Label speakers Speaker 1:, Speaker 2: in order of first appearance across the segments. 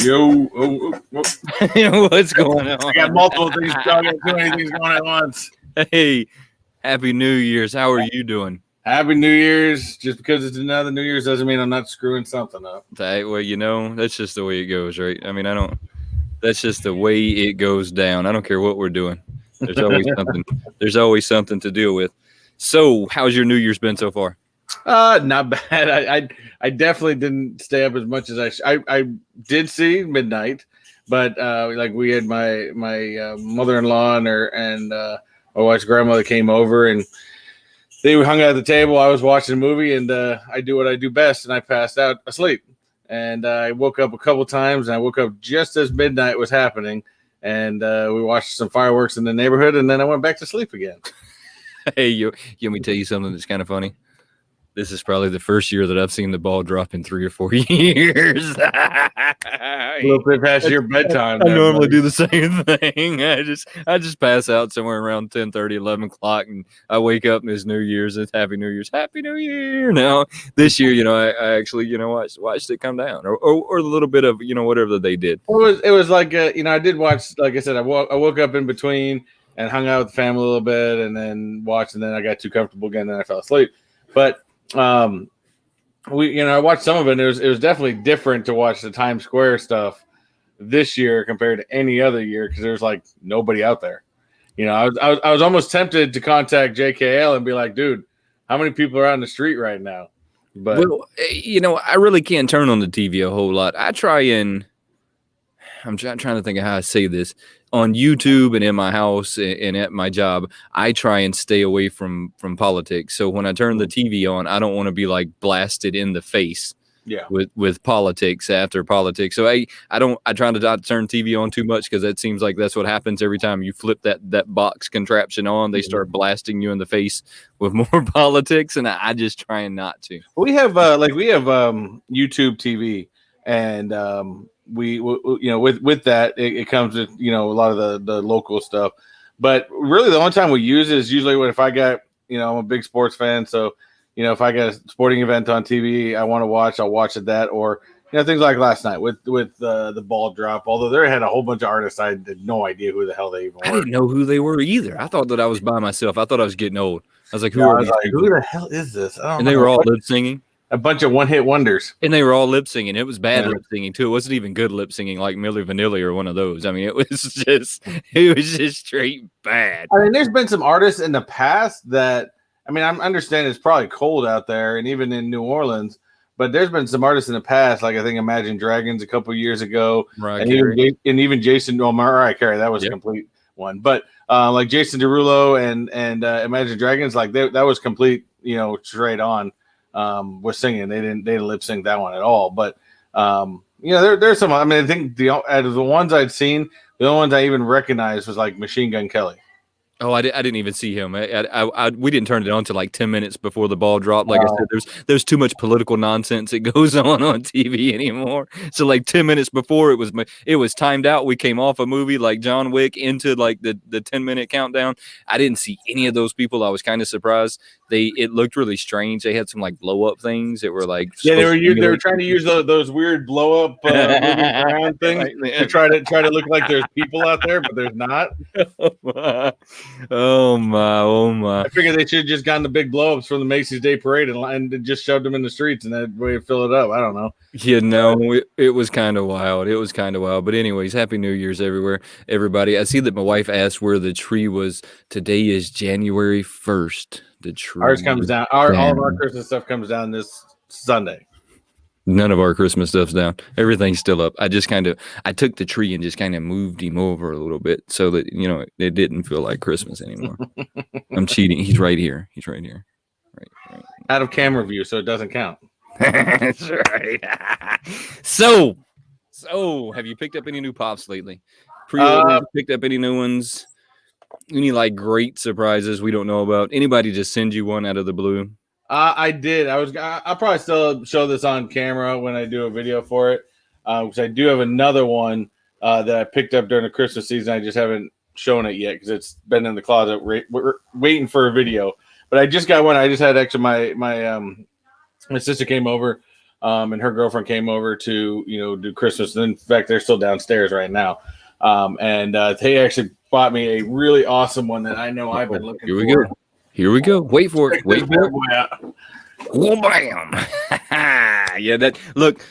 Speaker 1: Yo,
Speaker 2: What's going on?
Speaker 1: I got multiple things going on, too many things going at once.
Speaker 2: Hey, Happy New Year's. How are you doing?
Speaker 1: Happy New Year's. Just because it's another New Year's doesn't mean I'm not screwing something up.
Speaker 2: Well, that's just the way it goes, right? I mean, that's just the way it goes down. I don't care what we're doing. There's always something. There's always something to deal with. So, how's your New Year's been so far?
Speaker 1: Not bad. I definitely didn't stay up as much as I did see midnight, but like we had my mother-in-law and my wife's grandmother came over and they hung out at the table. I was watching a movie and I do what I do best and I passed out asleep. And I woke up a couple times and I woke up just as midnight was happening and we watched some fireworks in the neighborhood and then I went back to sleep again.
Speaker 2: Hey, you let me tell you something that's kind of funny. This is probably the first year that I've seen the ball drop in 3 or 4 years.
Speaker 1: A little bit past your bedtime.
Speaker 2: I normally do the same thing. I just pass out somewhere around 10:30, 11 o'clock, and I wake up and it's New Year's. It's Happy New Year's. Happy New Year. Now, this year, I actually, watched it come down or a little bit of, whatever they did.
Speaker 1: It was like, I did watch, like I said, I woke up in between and hung out with the family a little bit and then watched, and then I got too comfortable again and then I fell asleep. But I watched some of it and it was definitely different to watch the Times Square stuff this year compared to any other year because there's like nobody out there. I was almost tempted to contact JKL and be like, dude, how many people are out in the street right now? But
Speaker 2: I really can't turn on the TV a whole lot. I'm trying to think of how I say this. On YouTube and in my house and at my job, I try and stay away from politics. So when I turn the TV on, I don't want to be like blasted in the face with politics after politics. So I try to not turn TV on too much because that seems like that's what happens every time you flip that box contraption on. They start blasting you in the face with more politics, and I just trying not to.
Speaker 1: We have YouTube TV and we with that it comes with a lot of the local stuff, but really the only time we use it is usually if I got I'm a big sports fan, so if I got a sporting event on TV I want to watch, I'll watch it, that or things like last night with the ball drop. Although they had a whole bunch of artists, I had no idea who the hell they even were.
Speaker 2: I didn't know who they were either. I thought that I was by myself. I thought I was getting old. I was like, who
Speaker 1: the hell is this?
Speaker 2: And they were all lip singing.
Speaker 1: A bunch of one-hit wonders.
Speaker 2: And they were all lip singing. It was bad lip singing too. It wasn't even good lip singing like Milli Vanilli or one of those. I mean, it was just straight bad.
Speaker 1: I mean, there's been some artists in the past that I understand it's probably cold out there and even in New Orleans, but there's been some artists in the past, like I think Imagine Dragons a couple years ago, and even Jason Mariah Carey, that was a complete one. But like Jason Derulo and Imagine Dragons, like that was complete, straight on. Was singing. They didn't lip sync that one at all. But there's some. I think out of the ones I'd seen, the only ones I even recognized was like Machine Gun Kelly.
Speaker 2: Oh, I didn't even see him. We didn't turn it on till like 10 minutes before the ball dropped. Like I said, there's too much political nonsense that goes on TV anymore. So like 10 minutes before it was timed out. We came off a movie like John Wick into like the 10-minute countdown. I didn't see any of those people. I was kind of surprised. It looked really strange. They had some like blow up things that were like
Speaker 1: they were trying to use those weird blow up moving around things to try to look like there's people out there, but there's not.
Speaker 2: Oh my!
Speaker 1: I figured they should have just gotten the big blow ups from the Macy's Day Parade and just shoved them in the streets and that way to fill it up. I don't know.
Speaker 2: It was kind of wild. It was kind of wild. But anyways, Happy New Year's everybody. I see that my wife asked where the tree was. Today is January 1st. The tree.
Speaker 1: Ours comes down. All of our Christmas stuff comes down this Sunday.
Speaker 2: None of our Christmas stuff's down. Everything's still up. I took the tree and just kind of moved him over a little bit so that, it didn't feel like Christmas anymore. I'm cheating. He's right here. Right.
Speaker 1: Out of camera view, so it doesn't count.
Speaker 2: That's right. So have you picked up any new pops lately? Picked up any new ones? Any like great surprises we don't know about? Anybody just send you one out of the blue?
Speaker 1: I did. I'll probably still show this on camera when I do a video for it, because I do have another one that I picked up during the Christmas season. I just haven't shown it yet because it's been in the closet waiting for a video. But I just got one. I just had my sister came over and her girlfriend came over to do Christmas. And in fact, they're still downstairs right now, and they actually bought me a really awesome one that I know I've been looking for.
Speaker 2: Here we go. Wait for it. Wait for it. Oh, bam! Yeah, look,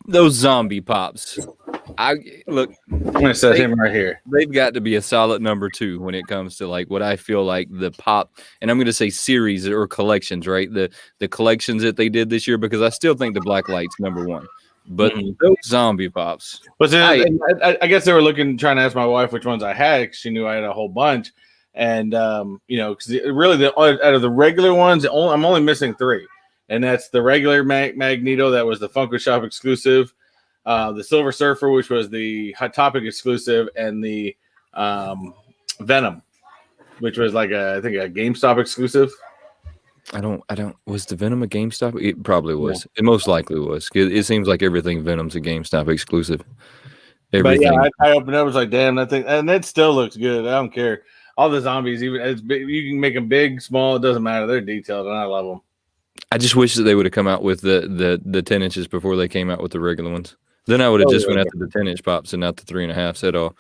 Speaker 2: those zombie pops. I'm
Speaker 1: gonna set him right here.
Speaker 2: They've got to be a solid number 2 when it comes to like what I feel like the pop, and I'm gonna say series or collections, right? The collections that they did this year, because I still think the Black Light's number 1. But those zombie pops.
Speaker 1: But I guess they were trying to ask my wife which ones I had, because she knew I had a whole bunch. And because really out of the regular ones, I'm only missing 3, and that's the regular Magneto that was the Funko Shop exclusive, the Silver Surfer, which was the Hot Topic exclusive, and the Venom, which was like I think a GameStop exclusive.
Speaker 2: I don't. Was the Venom a GameStop? It probably was. Yeah. It most likely was. It seems like everything Venom's a GameStop exclusive. Everything.
Speaker 1: But yeah, I opened it up. I was like, damn, that thing, and it still looks good. I don't care. All the zombies, even as big, you can make them big, small. It doesn't matter. They're detailed, and I love them.
Speaker 2: I just wish that they would have come out with the 10 inches before they came out with the regular ones. Then I would have just went after the 10-inch pops and not the 3.5s at all.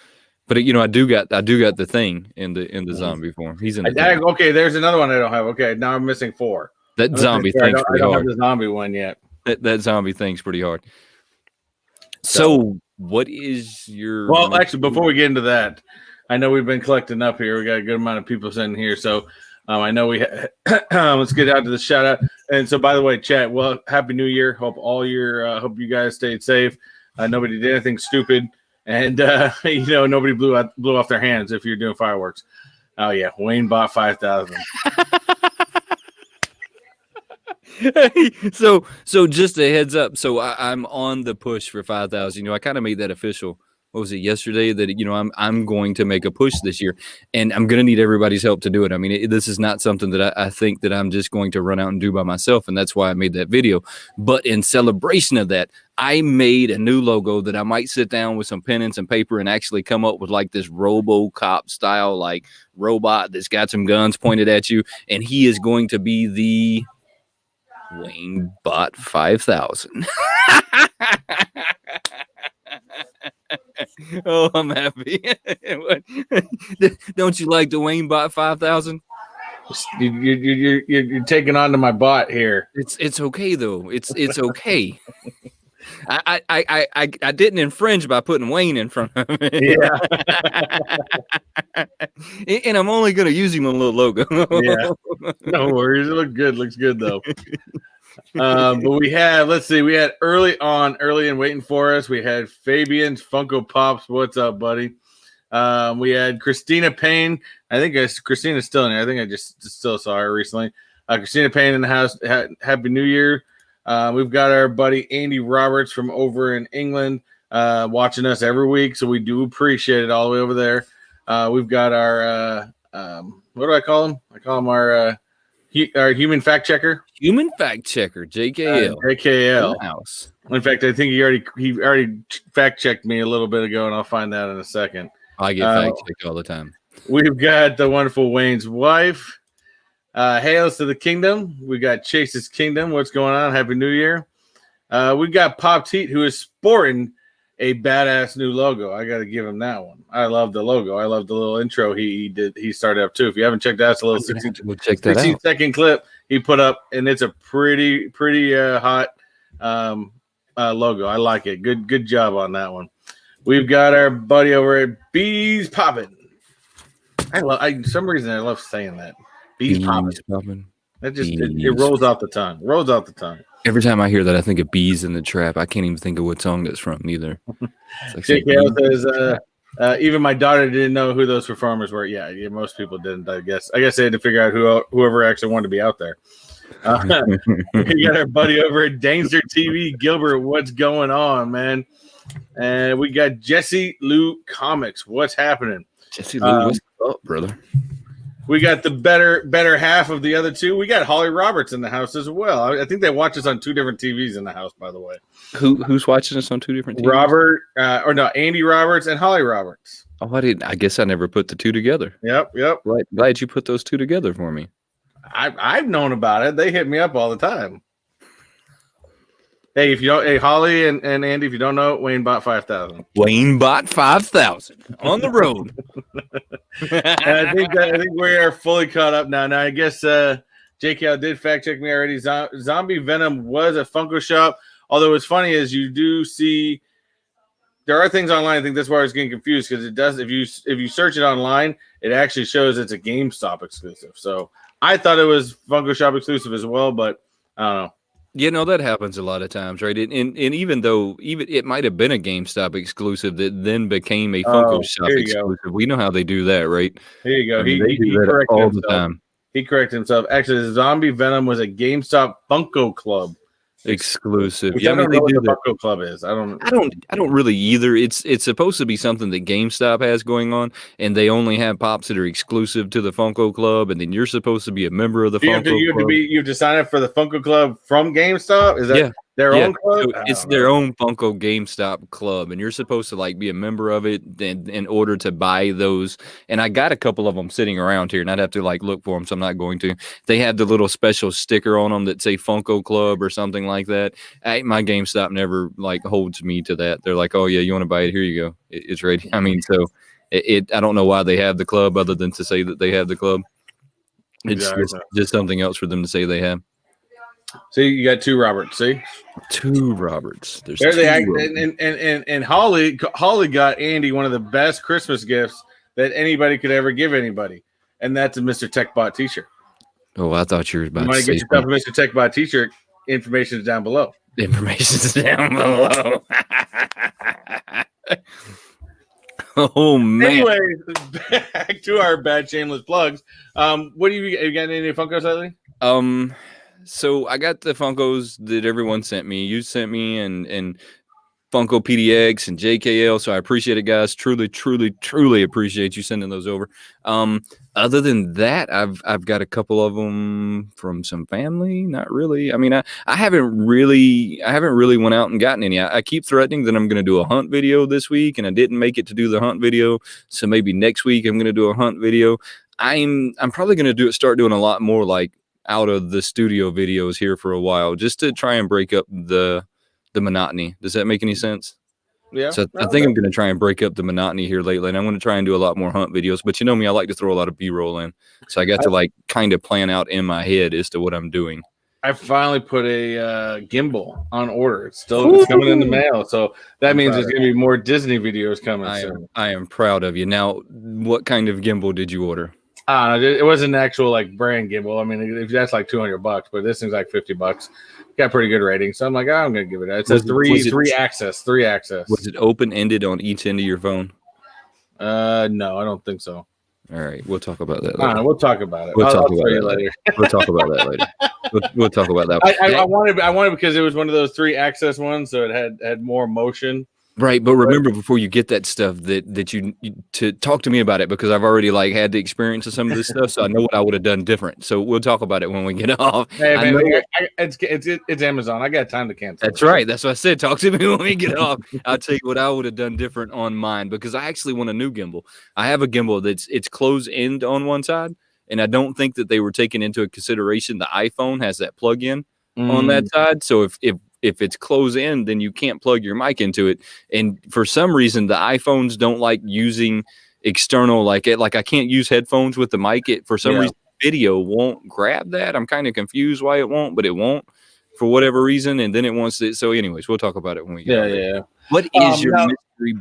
Speaker 2: But I do got the thing in the zombie form. He's in.
Speaker 1: Okay, there's another one I don't have. Okay, now I'm missing 4.
Speaker 2: That zombie thing's pretty hard. I don't
Speaker 1: have the zombie one yet.
Speaker 2: That zombie thing's pretty hard. So what is your?
Speaker 1: Well, actually, before we get into that, I know we've been collecting up here. We got a good amount of people sitting here, so I know we. Let's get out to the shout out. And so, by the way, chat. Well, Happy New Year. Hope hope you guys stayed safe. Nobody did anything stupid, and nobody blew off their hands if you're doing fireworks. Oh yeah, Wayne bought 5,000.
Speaker 2: Hey, so just a heads up. So I'm on the push for 5,000. I kind of made that official. What was it yesterday that I'm going to make a push this year, and I'm going to need everybody's help to do it. I mean, this is not something that I think that I'm just going to run out and do by myself, and that's why I made that video. But in celebration of that, I made a new logo that I might sit down with some pen and some paper and actually come up with like this RoboCop style like robot that's got some guns pointed at you, and he is going to be the Wayne bought 5,000. Oh, I'm happy. Don't you like the Wayne bought 5,000?
Speaker 1: You're taking on to my bot here.
Speaker 2: It's okay though. It's okay. I didn't infringe by putting Wayne in front of it.
Speaker 1: Yeah.
Speaker 2: And I'm only gonna use him on a little logo.
Speaker 1: Yeah. No worries. It looks good though. But we had early and waiting for us. We had Fabian's Funko Pops. What's up, buddy? We had Christina Payne. I think Christina's still in here. I think I just still saw her recently. Christina Payne in the house. Happy New Year. We've got our buddy Andy Roberts from over in England watching us every week, so we do appreciate it all the way over there. We've got our what do I call him? I call him our human fact checker.
Speaker 2: Human fact checker, JKL.
Speaker 1: JKL.
Speaker 2: House.
Speaker 1: In fact, I think he already fact checked me a little bit ago, and I'll find that in a second.
Speaker 2: I get fact checked all the time.
Speaker 1: We've got the wonderful Wayne's wife. Hails to the kingdom. We got Chase's Kingdom. What's going on? Happy New Year. We got Pop Teat, who is sporting a badass new logo. I got to give him that one. I love the logo. I love the little intro he did. He started up too. If you haven't checked out, it's a little 16-second clip he put up, and it's a pretty hot logo. I like it. Good job on that one. We've got our buddy over at Bees Poppin'. For some reason I love saying that. Bees Poppin'. That just it rolls off the tongue. Rolls off the tongue.
Speaker 2: Every time I hear that, I think of Bees in the Trap. I can't even think of what song that's from either.
Speaker 1: Like JKL says, even my daughter didn't know who those performers were. Yeah, most people didn't, I guess. I guess they had to figure out whoever actually wanted to be out there. We got our buddy over at Dangster TV, Gilbert. What's going on, man? And we got Jesse Lou Comics. What's happening?
Speaker 2: Jesse Lou, what's up, brother?
Speaker 1: We got the better half of the other two. We got Holly Roberts in the house as well. I think they watch us on 2 different TVs in the house, by the way.
Speaker 2: Who's watching us on 2 different TVs?
Speaker 1: Andy Roberts and Holly Roberts.
Speaker 2: Oh, I guess I never put the 2 together.
Speaker 1: Yep.
Speaker 2: Right. Glad you put those 2 together for me.
Speaker 1: I've known about it. They hit me up all the time. Hey, if you don't, hey Holly and Andy, if you don't know, Wayne bought 5,000.
Speaker 2: Wayne bought 5,000 on the road.
Speaker 1: And I think we are fully caught up now. Now I guess JKL did fact check me already. Zombie Venom was a Funko shop. Although what's funny is you do see there are things online. I think that's why I was getting confused because it does. If you search it online, it actually shows it's a GameStop exclusive. So I thought it was Funko Shop exclusive as well, but I don't know.
Speaker 2: You know, that happens a lot of times, right? And even though it might have been a GameStop exclusive that then became a Funko Shop exclusive. Go. We know how they do that, right?
Speaker 1: Here you go.
Speaker 2: I mean, he corrected all himself. The time.
Speaker 1: He corrected himself. Actually, Zombie Venom was a GameStop Funko Club
Speaker 2: exclusive.
Speaker 1: Yeah, I don't know what the Funko Club is. I don't
Speaker 2: really either. It's supposed to be something that GameStop has going on, and they only have pops that are exclusive to the Funko Club, and then you're supposed to be a member of the Funko Club.
Speaker 1: You have to sign up for the Funko Club from GameStop. Is that their own club?
Speaker 2: So it's their own Funko GameStop club, and you're supposed to like be a member of it in order to buy those. And I got a couple of them sitting around here, and I'd have to like look for them, so I'm not going to. They have the little special sticker on them that say Funko Club or something like that. My GameStop never like holds me to that. They're like, oh yeah, you want to buy it? Here you go. It's ready. I mean, so I don't know why they have the club other than to say that they have the club. It's just something else for them to say they have.
Speaker 1: See, you got two Roberts. See,
Speaker 2: two Roberts.
Speaker 1: There's and Holly got Andy one of the best Christmas gifts that anybody could ever give anybody, and that's a Mr. Techbot T-shirt.
Speaker 2: Oh, I thought you were about to say
Speaker 1: get yourself a Mr. Techbot T-shirt. Information is down below.
Speaker 2: Information is down below. Oh man.
Speaker 1: Anyways, back to our bad shameless plugs. What do you got? Any Funkos lately?
Speaker 2: So I got the Funkos that everyone sent me. You sent me and Funko PDX and JKL. So I appreciate it, guys. Truly, truly, truly appreciate you sending those over. Other than that, I've got a couple of them from some family. Not really. I mean, I haven't really went out and gotten any. I keep threatening that I'm going to do a hunt video this week, and I didn't make it to do the hunt video. So maybe next week I'm going to do a hunt video. I'm probably going to start doing a lot more like out of the studio videos here for a while, just to try and break up the monotony. Does that make any sense?
Speaker 1: Yeah.
Speaker 2: So I think I'm going to try and break up the monotony here lately, and I'm going to try and do a lot more hunt videos. But you know me, I like to throw a lot of B-roll in, so I got to like kind of plan out in my head as to what I'm doing.
Speaker 1: I finally put a gimbal on order. It's coming in the mail, so that means there's going to be more Disney videos coming soon.
Speaker 2: I am proud of you. Now, what kind of gimbal did you order?
Speaker 1: It wasn't an actual like brand gimbal. I mean, that's like $200, but this thing's like $50. Got pretty good rating, so I'm like, I'm gonna give it. It says three access.
Speaker 2: Was it open ended on each end of your phone?
Speaker 1: No, I don't think so.
Speaker 2: All right, we'll talk about that later.
Speaker 1: We'll talk about it.
Speaker 2: We'll talk about that later. We'll talk about that later. We'll talk about that.
Speaker 1: I wanted because it was one of those 3 access ones, so it had more motion.
Speaker 2: Right, but remember before you get that stuff that you to talk to me about it, because I've already like had the experience of some of this stuff, so I know what I would have done different. So we'll talk about it when we get off.
Speaker 1: Hey man, it's Amazon. I got time to cancel.
Speaker 2: That's right. That's what I said. Talk to me when we get off. I'll tell you what I would have done different on mine, because I actually want a new gimbal. I have a gimbal it's closed end on one side, and I don't think that they were taking into consideration the iPhone has that plug-in on that side. So if it's closed in, then you can't plug your mic into it. And for some reason, the iPhones don't like using external, like I can't use headphones with the mic. For some reason, video won't grab that. I'm kind of confused why it won't, but it won't for whatever reason. And then it wants it. So anyways, we'll talk about it when we get there.
Speaker 1: Yeah.
Speaker 2: What is your mystery?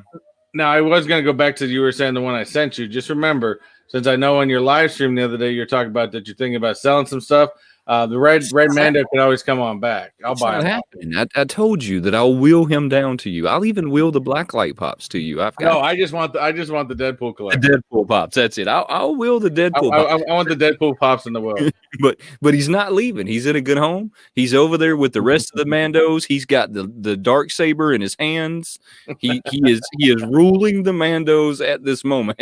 Speaker 1: Now, I was going to go back to you were saying the one I sent you. Just remember, since I know on your live stream the other day, you're talking about that you're thinking about selling some stuff. The red Mando could always come on back. I'll buy it.
Speaker 2: I told you that I'll wheel him down to you. I'll even wheel the blacklight pops to you.
Speaker 1: I just want the Deadpool collection.
Speaker 2: The Deadpool pops. That's it. I'll wheel the Deadpool.
Speaker 1: I want the Deadpool pops in the world.
Speaker 2: but he's not leaving. He's in a good home. He's over there with the rest of the Mandos. He's got the dark saber in his hands. He is ruling the Mandos at this moment.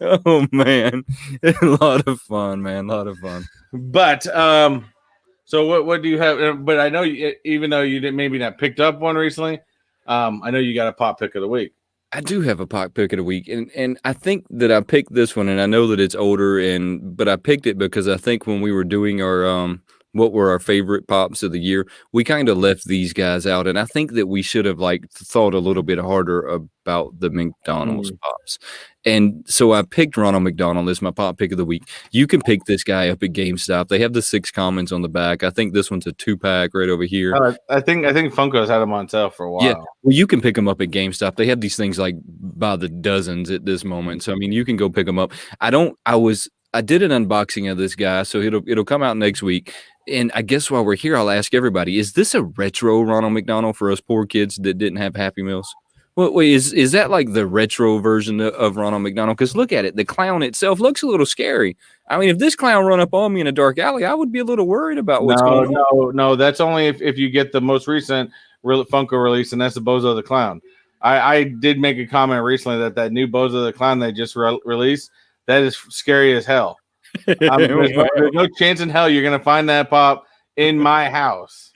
Speaker 2: Oh man, a lot of fun, man. A lot of fun.
Speaker 1: But so what do you have? But I know even though you didn't maybe not picked up one recently, I know you got a pop pick of the week.
Speaker 2: I do have a pop pick of the week, and I think that I picked this one, and I know that it's older, but I picked it because I think when we were doing our what were our favorite pops of the year, we kind of left these guys out. And I think that we should have like thought a little bit harder about the McDonald's pops. And so I picked Ronald McDonald as my pop pick of the week. You can pick this guy up at GameStop. They have the 6 commons on the back. I think this one's a 2-pack right over here.
Speaker 1: I think Funko's had them on sale for a while.
Speaker 2: Yeah, well, you can pick them up at GameStop. They have these things like by the dozens at this moment. So I mean, you can go pick them up. I did an unboxing of this guy, so it'll come out next week. And I guess while we're here, I'll ask everybody: is this a retro Ronald McDonald for us poor kids that didn't have Happy Meals? Well, wait, is that like the retro version of Ronald McDonald? Because look at it, the clown itself looks a little scary. I mean, if this clown run up on me in a dark alley, I would be a little worried about what's going on.
Speaker 1: No, that's only if you get the most recent Funko release, and that's the Bozo the Clown. I did make a comment recently that new Bozo the Clown they just released, that is scary as hell. There's no chance in hell you're gonna find that pop in my house.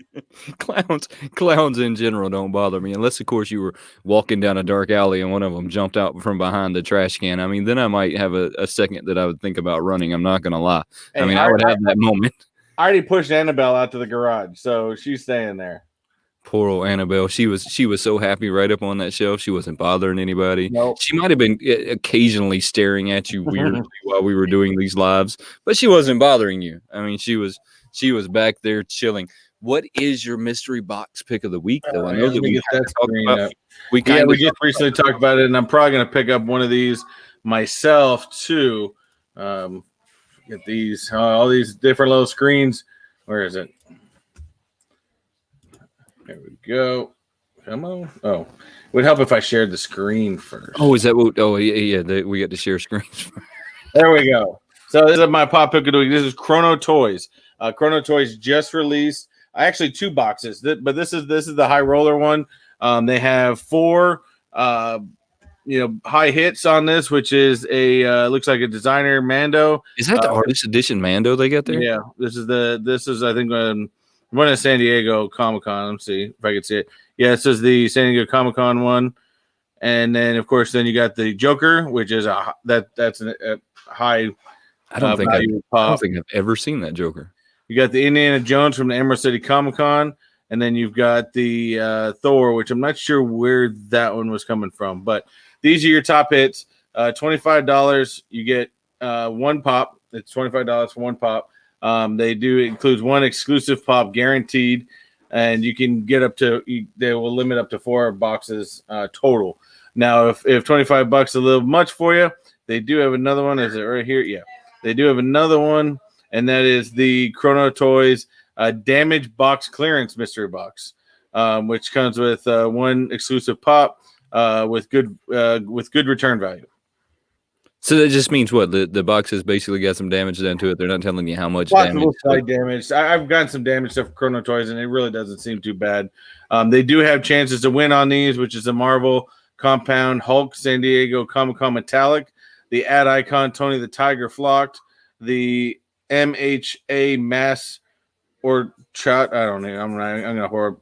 Speaker 2: Clowns in general don't bother me, unless of course you were walking down a dark alley and one of them jumped out from behind the trash can. I mean, then I might have a second that I would think about running. I'm not gonna lie. Hey, I mean, I would have that moment.
Speaker 1: I already pushed Annabelle out to the garage, so she's staying there.
Speaker 2: Poor old Annabelle. She was so happy right up on that shelf. She wasn't bothering anybody.
Speaker 1: Nope.
Speaker 2: She might have been occasionally staring at you weirdly while we were doing these lives, but she wasn't bothering you. I mean, she was back there chilling. What is your mystery box pick of the week, though? I know that we
Speaker 1: just recently talked about it, and I'm probably going to pick up one of these myself too. Get these all these different little screens. Where is it? There we go. Come on. Oh, it would help if I shared the screen first.
Speaker 2: Oh, is that what? Oh, yeah. We get to share screens.
Speaker 1: There we go. So this is my pop pick of the week. This is Chrono Toys. Chrono Toys just released actually 2 boxes, but this is the high roller one. They have 4 high hits on this, which is a looks like a designer Mando.
Speaker 2: Is that the artist edition Mando they got there?
Speaker 1: Yeah, this is I think one at San Diego Comic-Con. Let's see if I can see it. Yeah, this is the San Diego Comic-Con one. And then of course then you got the Joker, which is that's a high
Speaker 2: I don't think I've ever seen that Joker.
Speaker 1: You got the Indiana Jones from the Emerald City Comic-Con, and then you've got the Thor, which I'm not sure where that one was coming from, but these are your top hits. $25, you get 1 pop. It's $25 for 1 pop. It includes 1 exclusive pop guaranteed, and you can get they will limit up to 4 boxes total. Now, if $25 is a little much for you, they do have another one. Is it right here? Yeah, they do have another one, and that is the Chrono Toys Damage Box Clearance Mystery Box, which comes with 1 exclusive pop with good return value.
Speaker 2: So that just means what? The box has basically got some damage done to it. They're not telling you how much damage.
Speaker 1: Damage. I've gotten some damage stuff for Chrono Toys, and it really doesn't seem too bad. They do have chances to win on these, which is the Marvel Compound Hulk San Diego Comic-Con Metallic, the Ad Icon Tony the Tiger Flocked, the MHA Mass or Trout. I don't know. I'm gonna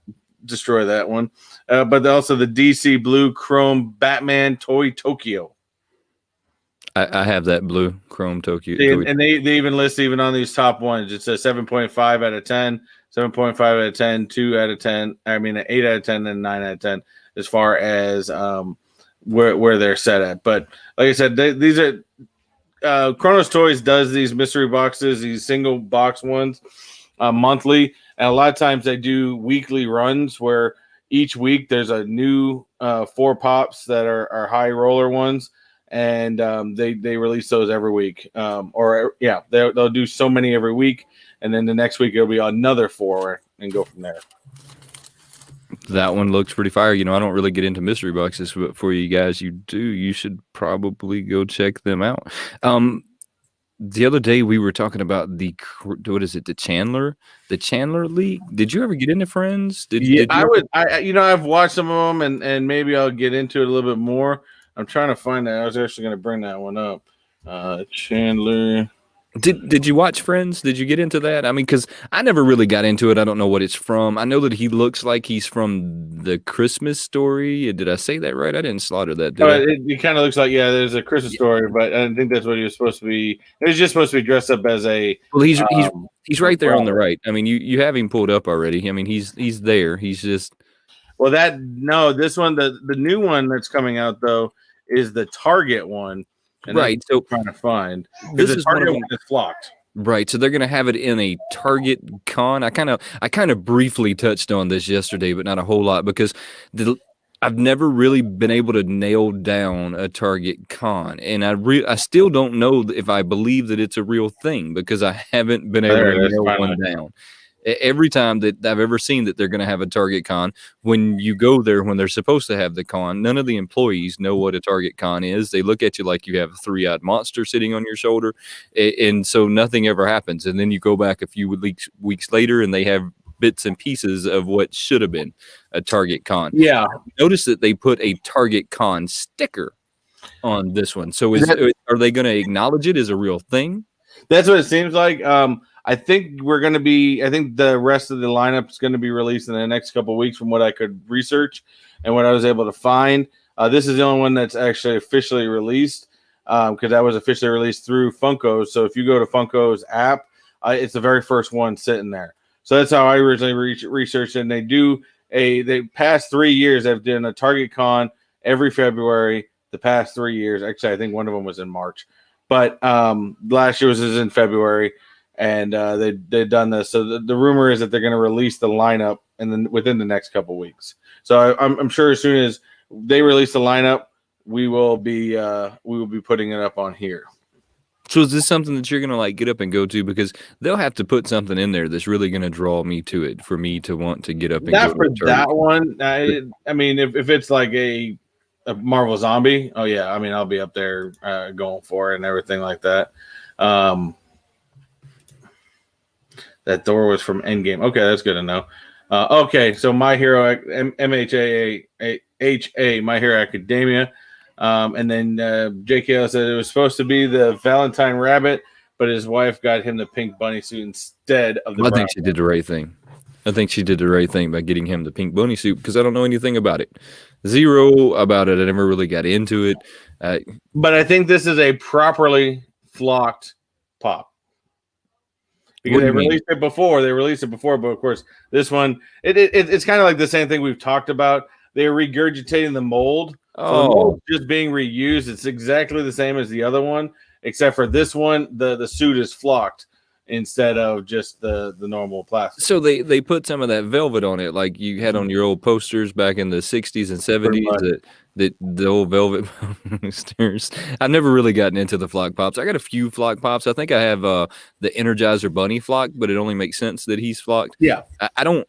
Speaker 1: destroy that one. But also the DC Blue Chrome Batman Toy Tokyo.
Speaker 2: I have that blue Chrome Tokyo.
Speaker 1: And they even list even on these top ones. It's a 7.5 out of 10, 7.5 out of 10, 2 out of 10. I mean, an 8 out of 10 and 9 out of 10 as far as where they're set at. But like I said, these are Chronos Toys does these mystery boxes, these single box ones monthly. And a lot of times they do weekly runs where each week there's a new 4 pops that are high roller ones. And they release those every week. They'll do so many every week. And then the next week it'll be another 4 and go from there.
Speaker 2: That one looks pretty fire. I don't really get into mystery boxes, but for you guys, you should probably go check them out. The other day we were talking about the Chandler League. Did you ever get into Friends?
Speaker 1: I've watched some of them and maybe I'll get into it a little bit more. I'm trying to find that. I was actually going to bring that one up. Chandler
Speaker 2: Did you watch Friends? Did you get into that? I mean, because I never really got into it. I don't know what it's from. I know that he looks like he's from the Christmas Story. Did I say that right? I didn't slaughter that, did I?
Speaker 1: It kind of looks like, yeah, there's a Christmas Story, but I don't think that's what he was supposed to be. He was just supposed to be dressed up as a.
Speaker 2: Well, he's right there on the right. I mean, you have him pulled up already. I mean, he's there. He's just.
Speaker 1: Well, this one, the new one that's coming out though is the Target one. And
Speaker 2: right. So
Speaker 1: trying to find because the Target one is flocked.
Speaker 2: Right, so they're going to have it in a Target con. I kind of briefly touched on this yesterday, but not a whole lot because I've never really been able to nail down a Target con, and I still don't know if I believe that it's a real thing because I haven't been able to nail one down. Every time that I've ever seen that they're going to have a Target con, when you go there when they're supposed to have the con, none of the employees know what a Target con is. They look at you like you have a three-eyed monster sitting on your shoulder, and so nothing ever happens. And then you go back a few weeks later, and they have bits and pieces of what should have been a Target con.
Speaker 1: Yeah.
Speaker 2: Notice that they put a Target con sticker on this one. So are they going to acknowledge it as a real thing?
Speaker 1: That's what it seems like. I think I think the rest of the lineup is going to be released in the next couple of weeks from what I could research and what I was able to find. This is the only one that's actually officially released because that was officially released through Funko. So if you go to Funko's app, it's the very first one sitting there. So that's how I originally researched it. And they past 3 years, they've done a Target Con every February. The past 3 years, actually, I think one of them was in March, but last year was in February. And they've done this. So the rumor is that they're going to release the lineup and then within the next couple of weeks. So I'm sure as soon as they release the lineup, we will be putting it up on here.
Speaker 2: So is this something that you're going to like get up and go to? Because they'll have to put something in there that's really going to draw me to it for me to want to get up and
Speaker 1: not
Speaker 2: go.
Speaker 1: Not for that one. I mean, if it's like a Marvel Zombie, oh yeah. I mean, I'll be up there going for it and everything like that. That door was from Endgame. Okay, that's good to know. Okay, so My Hero, MHA, My Hero Academia. And then JKO said it was supposed to be the Valentine Rabbit, but his wife got him the pink bunny suit instead of the
Speaker 2: I think she did the right thing. I think she did the right thing by getting him the pink bunny suit because I don't know anything about it. Zero about it. I never really got into it.
Speaker 1: But I think this is a properly flocked pop. Because they released it before, but of course, this one, it's kind of like the same thing we've talked about. They're regurgitating the mold. Oh. So the mold just being reused. It's exactly the same as the other one, except for this one, the suit is flocked instead of just the normal plastic.
Speaker 2: So they put some of that velvet on it, like you had on your old posters back in the 60s and 70s. The old velvet posters. I've never really gotten into the flock pops. I got a few flock pops. I think I have the Energizer Bunny flock, but it only makes sense that he's flocked.
Speaker 1: Yeah.
Speaker 2: I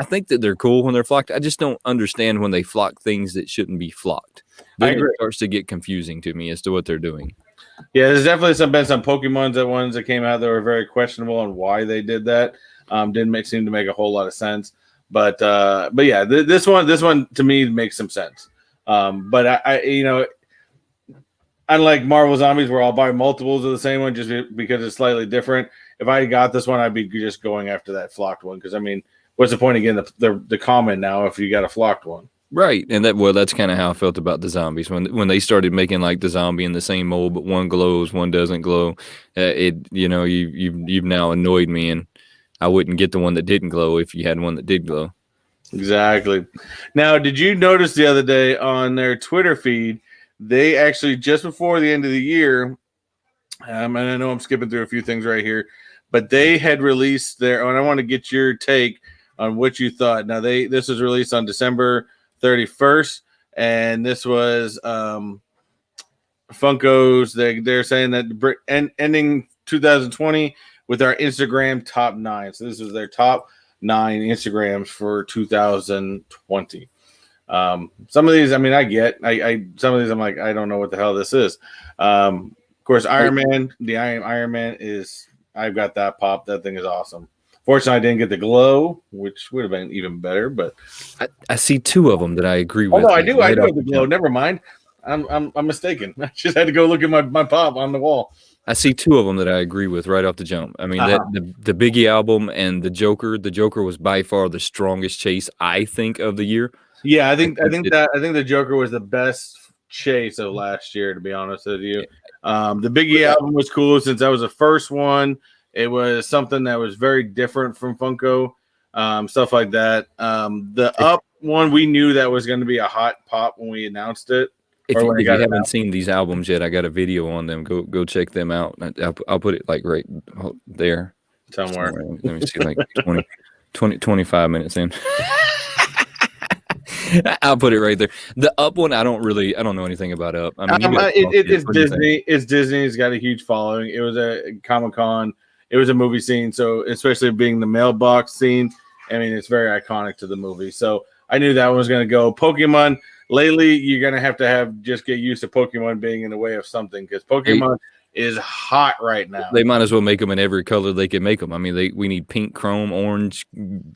Speaker 2: think that they're cool when they're flocked. I just don't understand when they flock things that shouldn't be flocked. Then it starts to get confusing to me as to what they're doing.
Speaker 1: Yeah, there's definitely been some Pokemon ones that came out that were very questionable on why they did that. Didn't seem to make a whole lot of sense. But yeah, this one to me makes some sense. But I unlike Marvel Zombies, where I'll buy multiples of the same one just because it's slightly different. If I got this one, I'd be just going after that flocked one because I mean, what's the point of getting the common now if you got a flocked one?
Speaker 2: Right, and that's kind of how I felt about the zombies when they started making like the zombie in the same mold, but one glows, one doesn't glow. You've now annoyed me, and I wouldn't get the one that didn't glow if you had one that did glow.
Speaker 1: Exactly. Now, did you notice the other day on their Twitter feed, they actually just before the end of the year, and I know I'm skipping through a few things right here, but they had released and I want to get your take on what you thought. Now, this was released on December 31st, and this was Funko's. They're saying that ending 2020 with our Instagram top 9. So this was their top 9 Instagrams for 2020. Some of these, I mean, I get. Some of these, I'm like, I don't know what the hell this is. Of course, Iron Man. The Iron Man is. I've got that pop. That thing is awesome. Fortunately, I didn't get the glow, which would have been even better. But
Speaker 2: I see 2 of them that I agree with.
Speaker 1: Oh no, I do. I do have the glow. Never mind. I'm mistaken. I just had to go look at my pop on the wall.
Speaker 2: I see two of them that I agree with right off the jump. I mean, that the Biggie album and the Joker. The Joker was by far the strongest chase, I think, of the year.
Speaker 1: Yeah, I think the Joker was the best chase of last year, to be honest with you. The Biggie album was cool since that was the first one. It was something that was very different from Funko, stuff like that. The Up one, we knew that was going to be a hot pop when we announced it.
Speaker 2: If you haven't seen these albums yet, I got a video on them. Go check them out. I'll put it like right there
Speaker 1: somewhere.
Speaker 2: Let me see, like 25 minutes in. I'll put it right there. The Up one, I don't know anything about Up. I mean,
Speaker 1: it's Disney. It's Disney. It's got a huge following. It was a Comic-Con. It was a movie scene. So especially being the mailbox scene, I mean, it's very iconic to the movie. So I knew that one was going to go. Pokemon. Lately, you're going to have just get used to Pokemon being in the way of something because Pokemon is hot right now.
Speaker 2: They might as well make them in every color they can make them. I mean, we need pink, chrome, orange,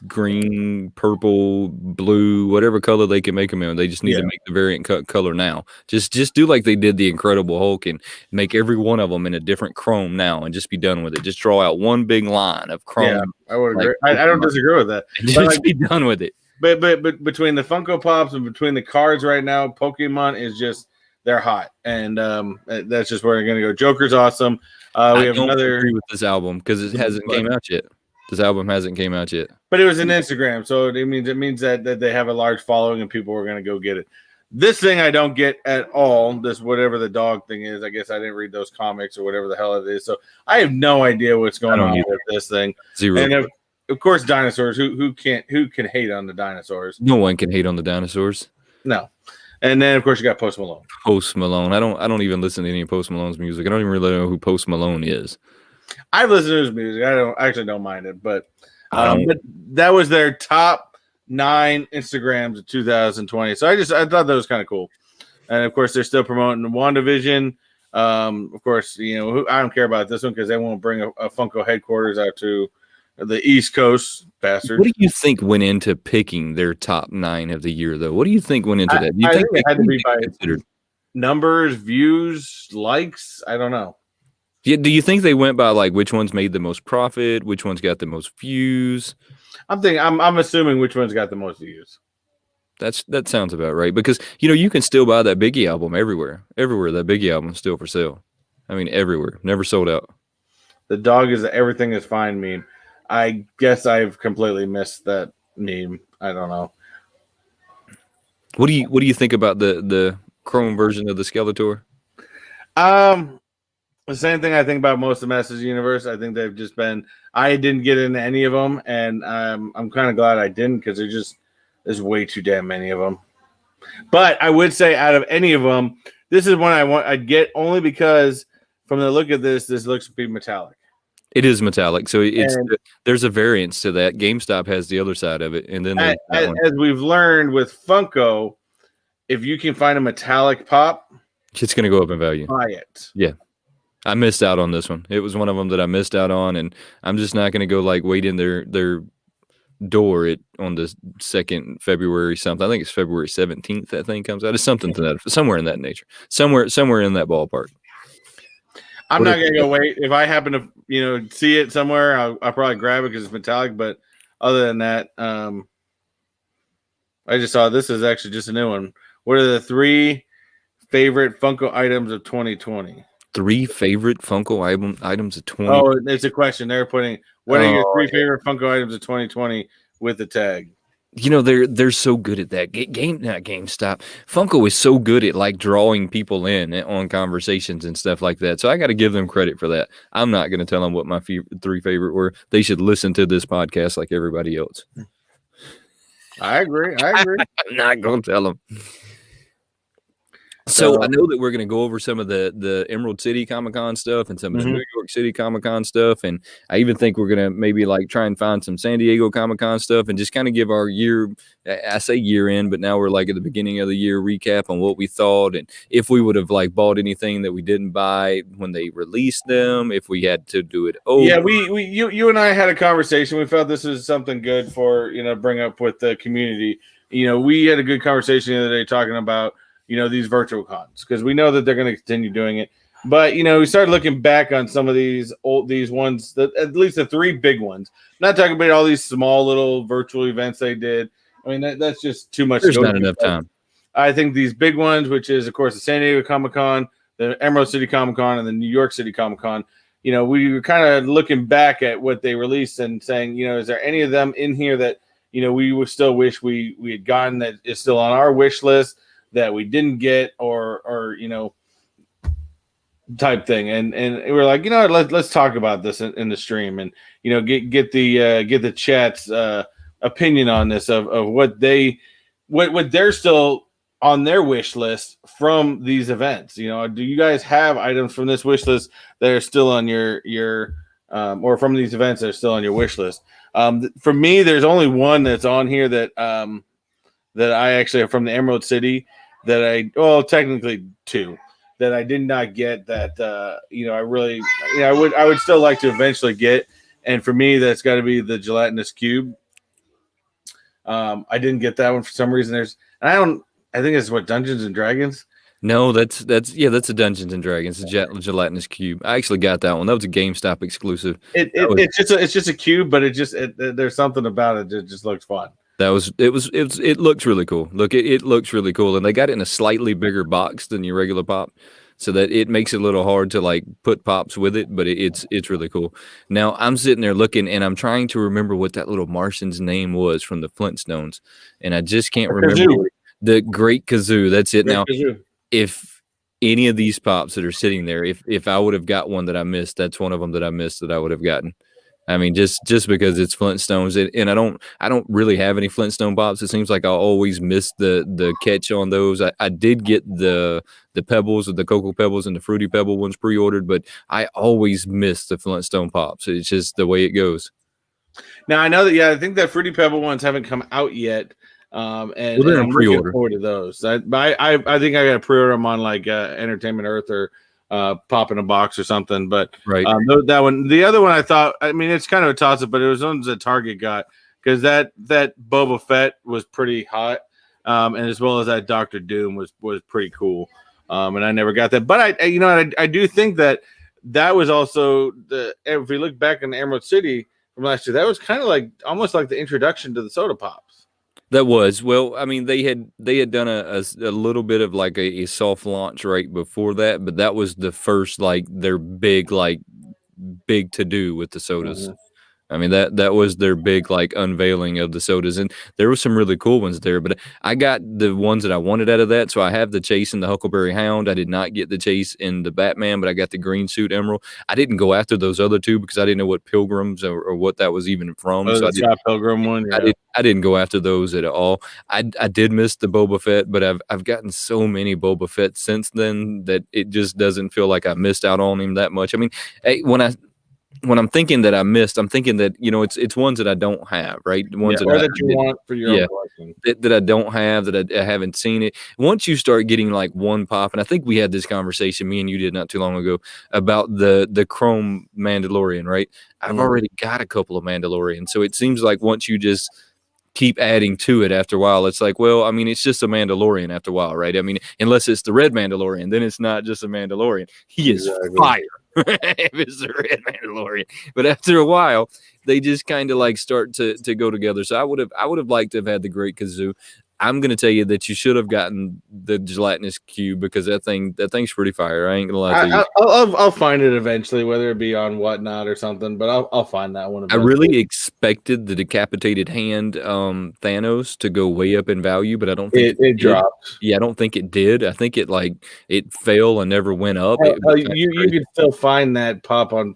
Speaker 2: green, purple, blue, whatever color they can make them in. They just need to make the variant color now. Just do like they did the Incredible Hulk and make every one of them in a different chrome now and just be done with it. Just draw out one big line of chrome.
Speaker 1: Yeah, I would agree. I don't disagree with that.
Speaker 2: Just be done with it.
Speaker 1: But between the Funko Pops and between the cards right now, Pokemon is just they're hot, and that's just where we're gonna go. Joker's awesome. We have another
Speaker 2: agree with this album because it hasn't came out yet. This album hasn't came out yet.
Speaker 1: But it was an Instagram, so it means that they have a large following and people are gonna go get it. This thing I don't get at all. This whatever the dog thing is. I guess I didn't read those comics or whatever the hell it is. So I have no idea what's going on with this thing.
Speaker 2: Zero.
Speaker 1: And of course, dinosaurs. Who can hate on the dinosaurs?
Speaker 2: No one can hate on the dinosaurs.
Speaker 1: No. And then of course you got Post Malone.
Speaker 2: Post Malone. I don't even listen to any of Post Malone's music. I don't even really know who Post Malone is.
Speaker 1: I listen to his music. I actually don't mind it, but that was their top 9 Instagrams of 2020. So I thought that was kind of cool. And of course they're still promoting WandaVision. Of course, I don't care about this one because they won't bring a Funko headquarters out to the East Coast, bastards.
Speaker 2: What do you think went into picking their top 9 of the year, though? What do you think went into that? Do you think
Speaker 1: it had to be by numbers, views, likes? I don't know.
Speaker 2: Yeah, do you think they went by like which ones made the most profit, which ones got the most views?
Speaker 1: I'm assuming which one's got the most views.
Speaker 2: That sounds about right because you can still buy that Biggie album everywhere. Everywhere that Biggie album is still for sale. I mean, everywhere, never sold out.
Speaker 1: The dog is everything is fine meme. I guess I've completely missed that meme. I don't know.
Speaker 2: What do you think about the Chrome version of the Skeletor?
Speaker 1: The same thing I think about most of Masters Universe. I think they've just been. I didn't get into any of them, and I'm kind of glad I didn't because there's way too damn many of them. But I would say out of any of them, this is one I'd get only because from the look of this looks to be metallic.
Speaker 2: It is metallic, so there's a variance to that. GameStop has the other side of it, and then
Speaker 1: as we've learned with Funko, if you can find a metallic pop,
Speaker 2: it's going to go up in value.
Speaker 1: Buy it.
Speaker 2: Yeah, I missed out on this one. It was one of them that I missed out on, and I'm just not going to go like wait in their door on the 2nd February something. I think it's February 17th. That thing comes out. It's something to that, somewhere in that nature, somewhere in that ballpark.
Speaker 1: I'm not gonna go wait. If I happen to, see it somewhere, I'll probably grab it because it's metallic. But other than that, I just saw this is actually just a new one. What are the 3 favorite Funko items of 2020?
Speaker 2: 3 favorite Funko items of 2020.
Speaker 1: Oh, it's a question. They're putting what are your 3 favorite Funko items of 2020 with the tag.
Speaker 2: They're so good at that. Not GameStop. Funko is so good at like drawing people in on conversations and stuff like that. So I got to give them credit for that. I'm not going to tell them what my 3 favorite were. They should listen to this podcast like everybody else.
Speaker 1: I agree.
Speaker 2: I'm not going to tell them. So I know that we're going to go over some of the Emerald City Comic-Con stuff and some of the New York City Comic-Con stuff. And I even think we're going to maybe like try and find some San Diego Comic-Con stuff and just kind of give our year, I say year end, but now we're like at the beginning of the year recap on what we thought and if we would have like bought anything that we didn't buy when they released them, if we had to do it over.
Speaker 1: Yeah, you and I had a conversation. We felt this was something good for, bring up with the community. We had a good conversation the other day talking about, these virtual cons because we know that they're going to continue doing it. But we started looking back on some of these ones, at least the 3 big ones. I'm not talking about all these small little virtual events they did. I mean, that's just too much.
Speaker 2: There's not enough time.
Speaker 1: I think these big ones, which is of course the San Diego Comic-Con, the Emerald City Comic-Con, and the New York City Comic-Con. We were kind of looking back at what they released and saying, is there any of them in here that we would still wish we had gotten, that is still on our wish list that we didn't get, or type thing. And we're like, let's talk about this in the stream, and get the chat's opinion on this of what they're still on their wish list from these events. Do you guys have items from this wish list that are still on your or from these events that are still on your wish list? For me, there's only one that's on here that I actually have from the Emerald City technically 2 that I did not get that I would still like to eventually get. And for me, that's got to be the gelatinous cube. I didn't get that one for some reason. I think it's what, Dungeons and Dragons.
Speaker 2: No, that's a Dungeons and Dragons, the gelatinous cube. I actually got that one. That was a GameStop exclusive.
Speaker 1: It's just a cube, but there's something about it that just looks fun.
Speaker 2: It looks really cool. Look, it looks really cool, and they got it in a slightly bigger box than your regular pop, so that it makes it a little hard to like put pops with it, but it's really cool. Now I'm sitting there looking, and I'm trying to remember what that little Martian's name was from the Flintstones, and I just can't remember. The Great Kazoo. That's it. Now, if any of these pops that are sitting there, if I would have got one that I missed, that's one of them that I missed that I would have gotten. I mean, just because it's Flintstones, and I don't really have any Flintstone pops. It seems like I always miss the catch on those. I did get the Pebbles, the Cocoa Pebbles, and the Fruity Pebble ones pre-ordered, but I always miss the Flintstone pops. It's just the way it goes.
Speaker 1: Now I know that I think that Fruity Pebble ones haven't come out yet. And I'm looking forward to those. I think I got to pre-order them on like Entertainment Earth or Pop in a Box or something. But
Speaker 2: right,
Speaker 1: that one, the other one, I thought, I mean, it's kind of a toss-up, but it was ones that Target got, because that Boba Fett was pretty hot, and as well as that Doctor Doom was pretty cool. And I never got that, but I do think that was also if we look back in the Emerald City from last year, that was kind of like almost like the introduction to the soda pops.
Speaker 2: That was, well, I mean, they had done a little bit of like a soft launch right before that, but that was the first like their big to do with the sodas. Mm-hmm. I mean, that was their big like unveiling of the sodas, and there were some really cool ones there. But I got the ones that I wanted out of that. So I have the Chase and the Huckleberry Hound. I did not get the Chase and the Batman, but I got the Green Suit Emerald. I didn't go after those other 2 because I didn't know what Pilgrims or what that was even from.
Speaker 1: So the Pilgrim one. Yeah.
Speaker 2: I didn't go after those at all. I did miss the Boba Fett, but I've gotten so many Boba Fett since then that it just doesn't feel like I missed out on him that much. I mean, when I'm thinking that I missed, I'm thinking that it's ones that I don't have, right? Ones
Speaker 1: that you want for your own collection.
Speaker 2: That I don't have, that I haven't seen it. Once you start getting like one pop, and I think we had this conversation, me and you did not too long ago, about the Chrome Mandalorian, right? I've already got a couple of Mandalorians, so it seems like once you just keep adding to it after a while, it's like, well, I mean, it's just a Mandalorian after a while, right? I mean, unless it's the red Mandalorian, then it's not just a Mandalorian. He is fire. If it's the red Mandalorian, but after a while, they just kind of like start to go together. So I would have liked to have had the Great Kazoo. I'm gonna tell you that you should have gotten the gelatinous cube, because that thing's pretty fire. I ain't gonna lie to you.
Speaker 1: I'll find it eventually, whether it be on Whatnot or something, but I'll find that one eventually.
Speaker 2: I really expected the decapitated hand Thanos to go way up in value, but I don't think
Speaker 1: it dropped.
Speaker 2: Yeah, I don't think it did. I think it fell and never went up.
Speaker 1: You could still find that pop on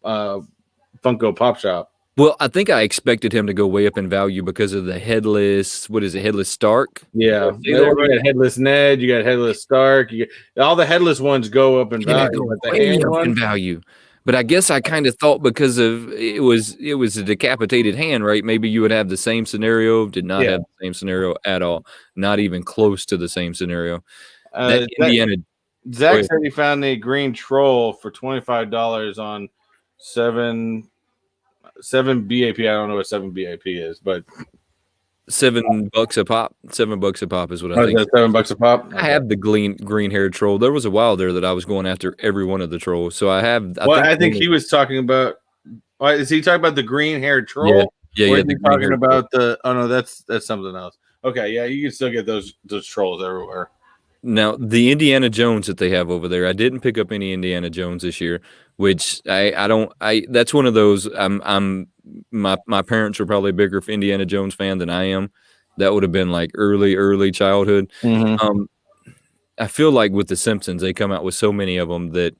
Speaker 1: Funko Pop Shop.
Speaker 2: Well, I think I expected him to go way up in value because of the headless. What is it? Headless Stark.
Speaker 1: Yeah, you got headless Ned. You got headless Stark. All the headless ones go up in value.
Speaker 2: In value. But I guess I kind of thought because of it was a decapitated hand, right? Maybe you would have the same scenario. Did not have the same scenario at all. Not even close to the same scenario. Indiana.
Speaker 1: Zach said he found the green troll for $25 on 7 BAP. I don't know what 7 BAP is, but
Speaker 2: $7 a pop. $7 a pop is what I think.
Speaker 1: $7 a pop. Okay.
Speaker 2: I have the green haired troll. There was a while there that I was going after every one of the trolls. So I have.
Speaker 1: I think he was talking about. Is he talking about the green haired troll?
Speaker 2: Yeah.
Speaker 1: Is he talking about the? Oh no, that's something else. Okay, yeah, you can still get those trolls everywhere.
Speaker 2: Now the Indiana Jones that they have over there, I didn't pick up any Indiana Jones this year, which that's one of those. My parents were probably a bigger Indiana Jones fan than I am. That would have been like early childhood.
Speaker 1: Mm-hmm.
Speaker 2: I feel like with the Simpsons, they come out with so many of them that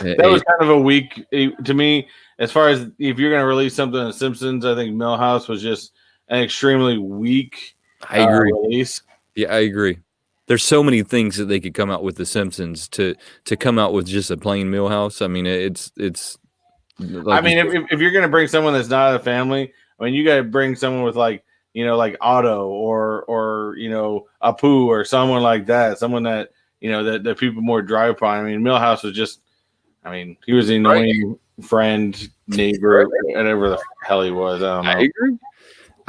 Speaker 1: was kind of a weak to me. As far as if you're going to release something in the Simpsons, I think Millhouse was just an extremely weak release.
Speaker 2: Yeah, I agree. There's so many things that they could come out with the Simpsons to come out with just a plain Millhouse. I mean, it's.
Speaker 1: Like, I mean, if you're going to bring someone that's not a family, I mean, you got to bring someone with like Otto or Apu or someone like that, someone that that people more drive upon. I mean, Millhouse was just. I mean, he was the annoying friend, neighbor, whatever the hell he was. I don't know.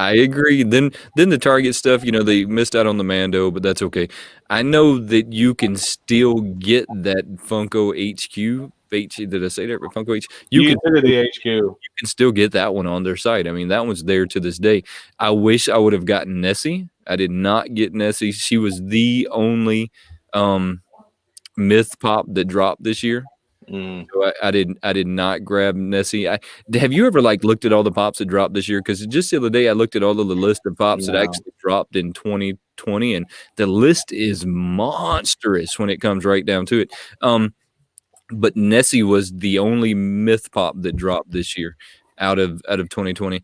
Speaker 2: I agree. Then the Target stuff, they missed out on the Mando, but that's okay. I know that you can still get that Funko HQ. Did I say that? Funko HQ.
Speaker 1: You can the HQ.
Speaker 2: You can still get that one on their site. I mean, that one's there to this day. I wish I would have gotten Nessie. I did not get Nessie. She was the only myth pop that dropped this year. So I did not grab Nessie. Have you ever looked at all the pops that dropped this year? Because just the other day I looked at all of the list of pops that actually dropped in 2020, and the list is monstrous when it comes right down to it. But Nessie was the only myth pop that dropped this year out of 2020.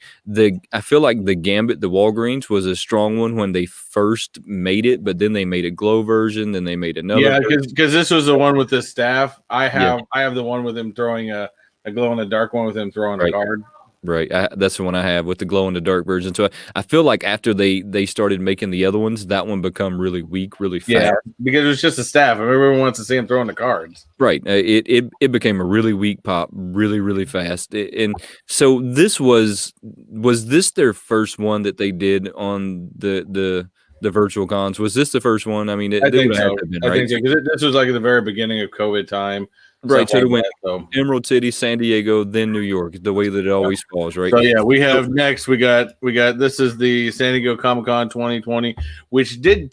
Speaker 2: I feel like the Gambit, the Walgreens, was a strong one when they first made it, but then they made a glow version, then they made another.
Speaker 1: Yeah, because this was the one with the staff. I have the one with him throwing a glow in the dark one with him throwing a card.
Speaker 2: Right, that's the one I have with the glow in the dark version. So I feel like after they started making the other ones, that one become really weak, really fast.
Speaker 1: Yeah, because it was just a staff. Everyone wants to see him throwing the cards.
Speaker 2: Right, it became a really weak pop, really fast. And so this was this their first one that they did on the virtual cons? Was this the first one? I mean,
Speaker 1: I think so. I think so, because this was like at the very beginning of COVID time.
Speaker 2: Right, so it went Emerald City, San Diego, then New York, the way that it always falls, right?
Speaker 1: So yeah, we got this is the San Diego Comic-Con 2020, which did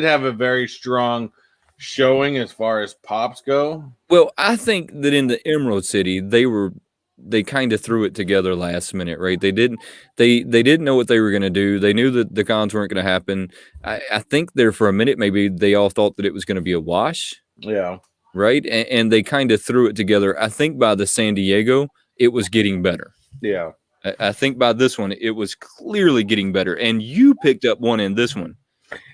Speaker 1: have a very strong showing as far as pops go.
Speaker 2: Well, I think that in the Emerald City, they kind of threw it together last minute, right? They didn't know what they were going to do. They knew that the cons weren't going to happen. I think there for a minute, maybe they all thought that it was going to be a wash.
Speaker 1: Yeah.
Speaker 2: Right. And they kind of threw it together. I think by the San Diego, it was getting better.
Speaker 1: Yeah.
Speaker 2: I think by this one, it was clearly getting better. And you picked up one in this one.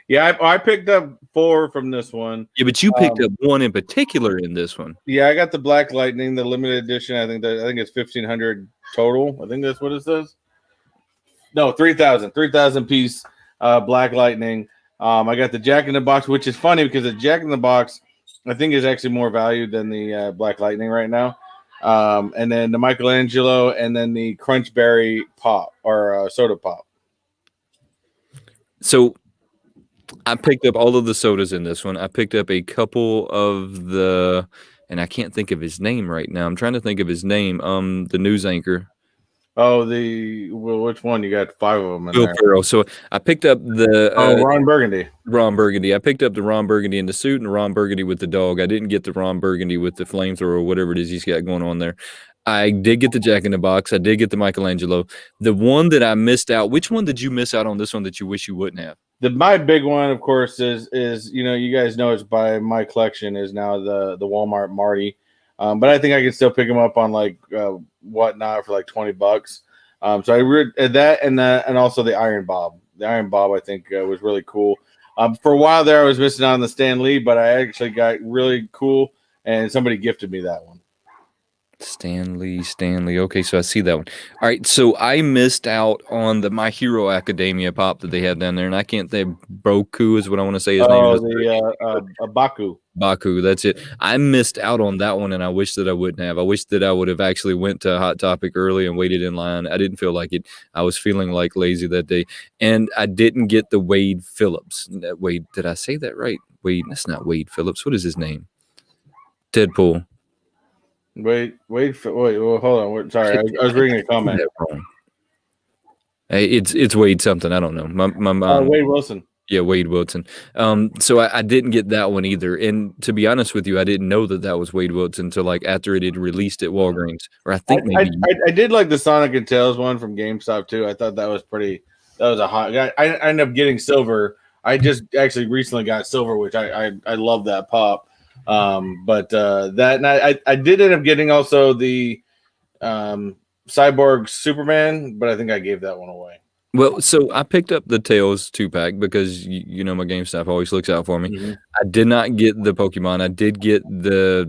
Speaker 1: Yeah, I picked up 4 from this one.
Speaker 2: Yeah, but you picked up one in particular in this one.
Speaker 1: Yeah, I got the Black Lightning, the limited edition. I think it's 1,500 total. I think that's what it says. No, 3,000 piece Black Lightning. I got the Jack in the Box, which is funny because the Jack in the Box, I think, is actually more valued than the Black Lightning right now. And then the Michelangelo, and then the Crunch Berry pop or soda pop.
Speaker 2: So I picked up all of the sodas in this one. I picked up a couple of and I can't think of his name right now. I'm trying to think of his name. The news anchor.
Speaker 1: Oh, which one? You got 5 of them in there.
Speaker 2: Ferrell. So I picked up the
Speaker 1: Ron Burgundy.
Speaker 2: Ron Burgundy. I picked up the Ron Burgundy in the suit and Ron Burgundy with the dog. I didn't get the Ron Burgundy with the flamethrower or whatever it is he's got going on there. I did get the Jack in the Box. I did get the Michelangelo. The one that I missed out. Which one did you miss out on this one that you wish you wouldn't have?
Speaker 1: My big one, of course, is you guys know it's by my collection is now the Walmart Marty. But I think I can still pick them up on whatnot for $20. So I read that and also the Iron Bob. The Iron Bob I think was really cool. For a while there, I was missing out on the Stan Lee, but I actually got really cool, and somebody gifted me that one.
Speaker 2: Stanley. Okay, so I see that one. All right, so I missed out on the My Hero Academia pop that they had down there, and I can't think. Boku is what I want to say his name is.
Speaker 1: Baku.
Speaker 2: Baku, that's it. I missed out on that one, and I wish that I wouldn't have. I wish that I would have actually went to Hot Topic early and waited in line. I didn't feel like it. I was feeling like lazy that day, and I didn't get the Wade Phillips. Wade, did I say that right? Wade, that's not Wade Phillips. What is his name? Deadpool.
Speaker 1: Wait, well, hold on. Sorry, I was reading a comment.
Speaker 2: Wrong. Hey, it's Wade something. I don't know. My
Speaker 1: Wade Wilson.
Speaker 2: Yeah, Wade Wilson. So I didn't get that one either. And to be honest with you, I didn't know that was Wade Wilson until like after it had released at Walgreens. Or I think maybe
Speaker 1: I did like the Sonic and Tails one from GameStop too. I thought that was pretty. That was a hot. I ended up getting silver. I just actually recently got silver, which I love that pop. But that and I did end up getting also the Cyborg Superman, but I think I gave that one away.
Speaker 2: Well, so I picked up the Tails 2-pack because you know my GameStop always looks out for me. Mm-hmm. I did not get the Pokemon. I did get the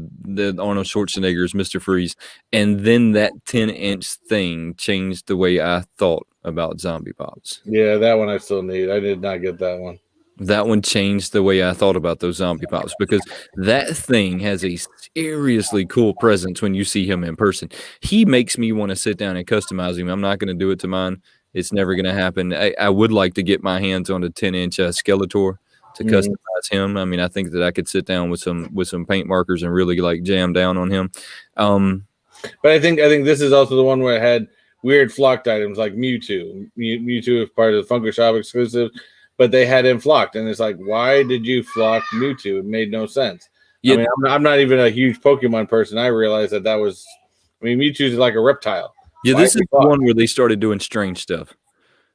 Speaker 2: Arnold Schwarzenegger's Mr. Freeze, and then that 10-inch thing changed the way I thought about zombie pops.
Speaker 1: Yeah, that one I still need. I did not get that one.
Speaker 2: That one changed the way I thought about those zombie pops because that thing has a seriously cool presence when you see him in person. He makes me want to sit down and customize him. I'm not going to do it to mine. It's never going to happen. I would like to get my hands on a 10-inch Skeletor to customize him. I mean, I think that I could sit down with some paint markers and really like jam down on him.
Speaker 1: But I think this is also the one where it had weird flocked items like Mewtwo. Mewtwo is part of the Funko Shop exclusive, but they had him flocked, and it's like, why did you flock Mewtwo? It made no sense. Yeah. I mean, I'm not even a huge Pokemon person. I realized that was. I mean, Mewtwo's like a reptile.
Speaker 2: Yeah, this is the one where they started doing strange stuff.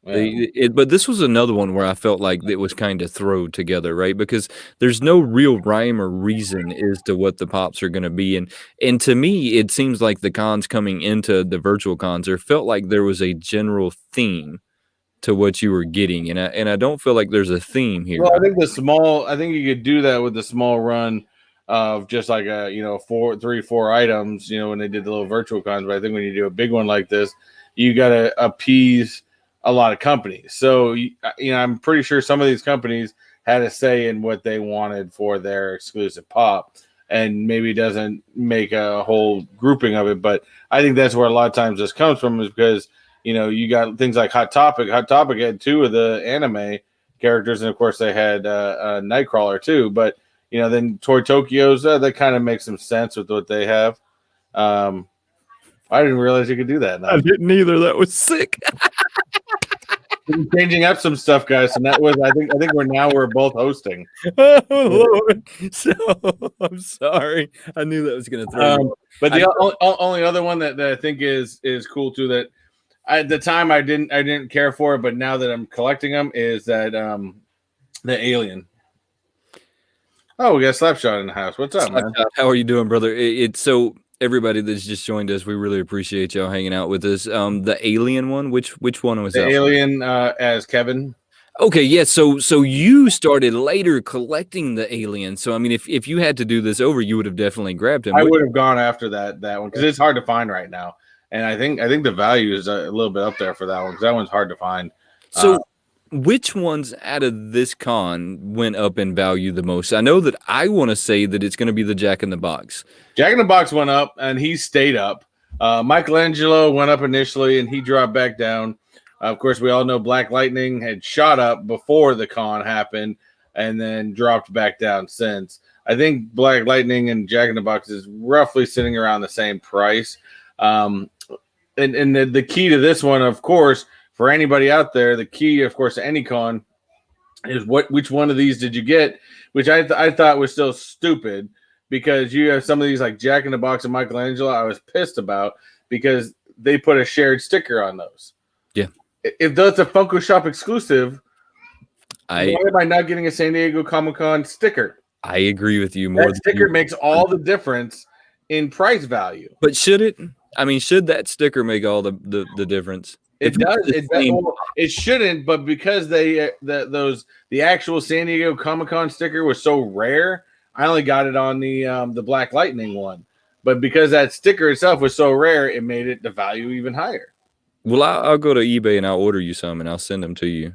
Speaker 2: Yeah. But this was another one where I felt like it was kind of thrown together, right? Because there's no real rhyme or reason as to what the pops are going to be. And to me, it seems like the cons coming into the virtual cons, there felt like there was a general theme to what you were getting. And I don't feel like there's a theme here.
Speaker 1: Well, I think you could do that with the small run of just like a 4 items, when they did the little virtual cons. But I think when you do a big one like this, you got to appease a lot of companies. So I'm pretty sure some of these companies had a say in what they wanted for their exclusive pop, and maybe doesn't make a whole grouping of it. But I think that's where a lot of times this comes from, is because you got things like Hot Topic. Hot Topic had 2 of the anime characters, and of course they had Nightcrawler too. But then Toy Tokyo's that kind of makes some sense with what they have. I didn't realize you could do that.
Speaker 2: I didn't either. That was sick.
Speaker 1: Changing up some stuff, guys. And that was, I think we're both hosting.
Speaker 2: Oh Lord! So I'm sorry. I knew that was going to throw.
Speaker 1: But the only other one that I think is cool too, that at the time I didn't care for it, but now that I'm collecting them, is that the Alien. Oh, we got Slapshot in the house. What's up, man?
Speaker 2: How are you doing, brother? It's so everybody that's just joined us, we really appreciate y'all hanging out with us. The Alien one, which one was
Speaker 1: the
Speaker 2: that?
Speaker 1: Alien as Kevin.
Speaker 2: Okay, yeah. So you started later collecting the Alien. So I mean, if you had to do this over, you would have definitely grabbed him.
Speaker 1: I would have gone after that one because it's hard to find right now, and I think the value is a little bit up there for that one because that one's hard to find.
Speaker 2: So. Which ones out of this con went up in value the most? I know that I want to say that it's going to be the Jack in the Box.
Speaker 1: Jack in the Box went up, and he stayed up. Michelangelo went up initially, and he dropped back down. Of course, we all know Black Lightning had shot up before the con happened and then dropped back down since. I think Black Lightning and Jack in the Box is roughly sitting around the same price. And the key to this one, of course, for anybody out there, the key, of course, to any con is which one of these did you get, which I thought was still stupid because you have some of these like Jack in the Box and Michelangelo I was pissed about because they put a shared sticker on those.
Speaker 2: Yeah.
Speaker 1: If that's a Funko Shop exclusive, why am I not getting a San Diego Comic-Con sticker?
Speaker 2: I agree with you more.
Speaker 1: That sticker makes all the difference in price value.
Speaker 2: But should it? I mean, should that sticker make all the difference?
Speaker 1: It does. It shouldn't, but because the actual San Diego Comic-Con sticker was so rare, I only got it on the Black Lightning one. but because that sticker itself was so rare, it made it the value even higher.
Speaker 2: Well, I'll go to eBay and I'll order you some and I'll send them to you,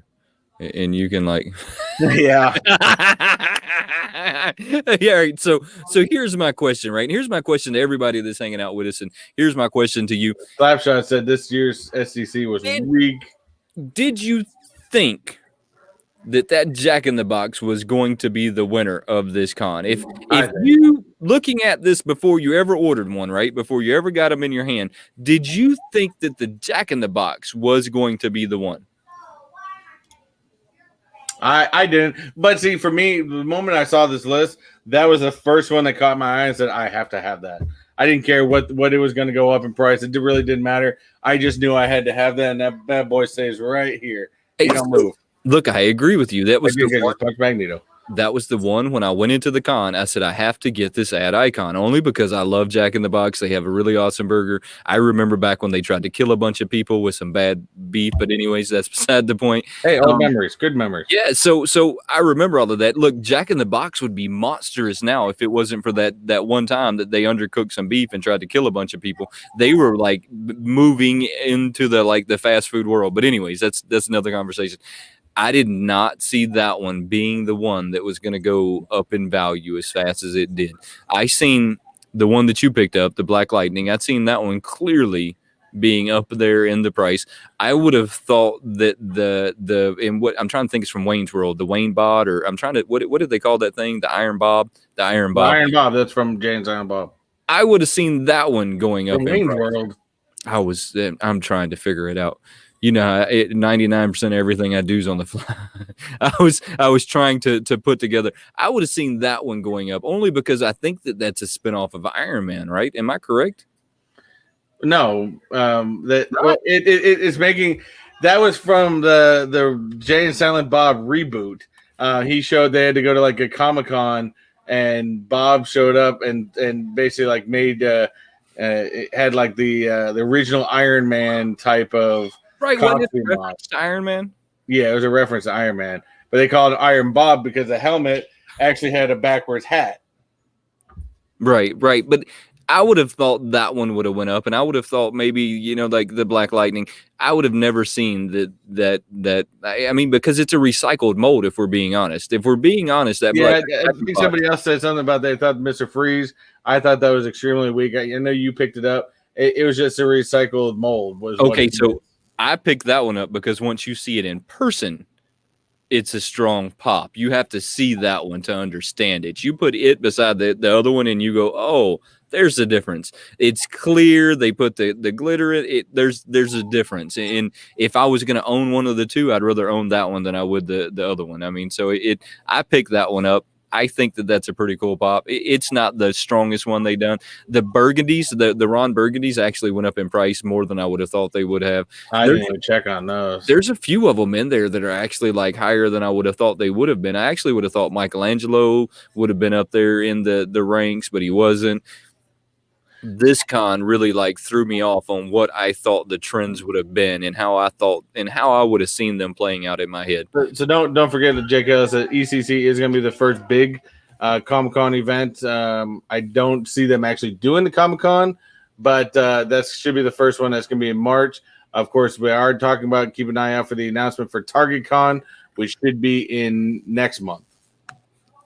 Speaker 2: and you can like,
Speaker 1: yeah.
Speaker 2: Yeah. Right. So here's my question, right? And here's my question to everybody that's hanging out with us, and here's my question to you.
Speaker 1: Slapshot said this year's SCC was weak.
Speaker 2: Did you think that Jack in the Box was going to be the winner of this con? If you, looking at this before you ever ordered one, right, before you ever got them in your hand, did you think that the Jack in the Box was going to be the one?
Speaker 1: I didn't, but see, for me, the moment I saw this list, that was the first one that caught my eye and said, I have to have that. I didn't care what it was going to go up in price. It really didn't matter. I just knew I had to have that, and that bad boy stays right here. Hey, don't move.
Speaker 2: Look, I agree with you. That was the
Speaker 1: one. Magneto.
Speaker 2: That was the one when I went into the con. I said, I have to get this ad icon only because I love Jack in the Box. They have a really awesome burger. I remember back when they tried to kill a bunch of people with some bad beef, but anyways, that's beside the point.
Speaker 1: Hey, old memories, good memories.
Speaker 2: Yeah, so I remember all of that. Look, Jack in the Box would be monstrous now if it wasn't for that one time that they undercooked some beef and tried to kill a bunch of people. They were like moving into the fast food world. But anyways, that's another conversation. I did not see that one being the one that was going to go up in value as fast as it did. I seen the one that you picked up, the Black Lightning. I'd seen that one clearly being up there in the price. I would have thought that and what I'm trying to think is from Wayne's World, the Wayne Bod, or I'm trying to what did they call that thing? The Iron Bob.
Speaker 1: Iron Bob. That's from Jane's Iron Bob.
Speaker 2: I would have seen that one going up in
Speaker 1: Wayne's World.
Speaker 2: I'm trying to figure it out. You know, 99% of everything I do is on the fly. I was trying to put together. I would have seen that one going up only because I think that's a spinoff of Iron Man, right? Am I correct?
Speaker 1: No, it's making that was from the Jay and Silent Bob reboot. He showed they had to go to like a Comic-Con, and Bob showed up and basically like made it had like the original Iron Man type of.
Speaker 2: Right, wasn't it a reference to Iron Man?
Speaker 1: Yeah, it was a reference to Iron Man. But they called it Iron Bob because the helmet actually had a backwards hat.
Speaker 2: Right. But I would have thought that one would have went up, and I would have thought maybe, like the Black Lightning. I would have never seen that. I mean, because it's a recycled mold, if we're being honest. I
Speaker 1: think somebody else said something about they thought Mr. Freeze. I thought that was extremely weak. I know you picked it up. It was just a recycled mold.
Speaker 2: Okay, so I picked that one up because once you see it in person, it's a strong pop. You have to see that one to understand it. You put it beside the other one and you go, oh, there's a difference. It's clear. They put the glitter in it. There's a difference. And if I was going to own one of the two, I'd rather own that one than I would the other one. I mean, so I picked that one up. I think that's a pretty cool pop. It's not the strongest one they've done. The burgundies, the Ron burgundies actually went up in price more than I would have thought they would have.
Speaker 1: I didn't even check on those.
Speaker 2: There's a few of them in there that are actually like higher than I would have thought they would have been. I actually would have thought Michelangelo would have been up there in the ranks, but he wasn't. This con really like threw me off on what I thought the trends would have been and how I would have seen them playing out in my head.
Speaker 1: So don't forget that Jake said ECC is going to be the first big Comic-Con event. I don't see them actually doing the Comic-Con, but that should be the first one that's going to be in March. Of course, we are talking about keep an eye out for the announcement for Target Con, which should be in next month.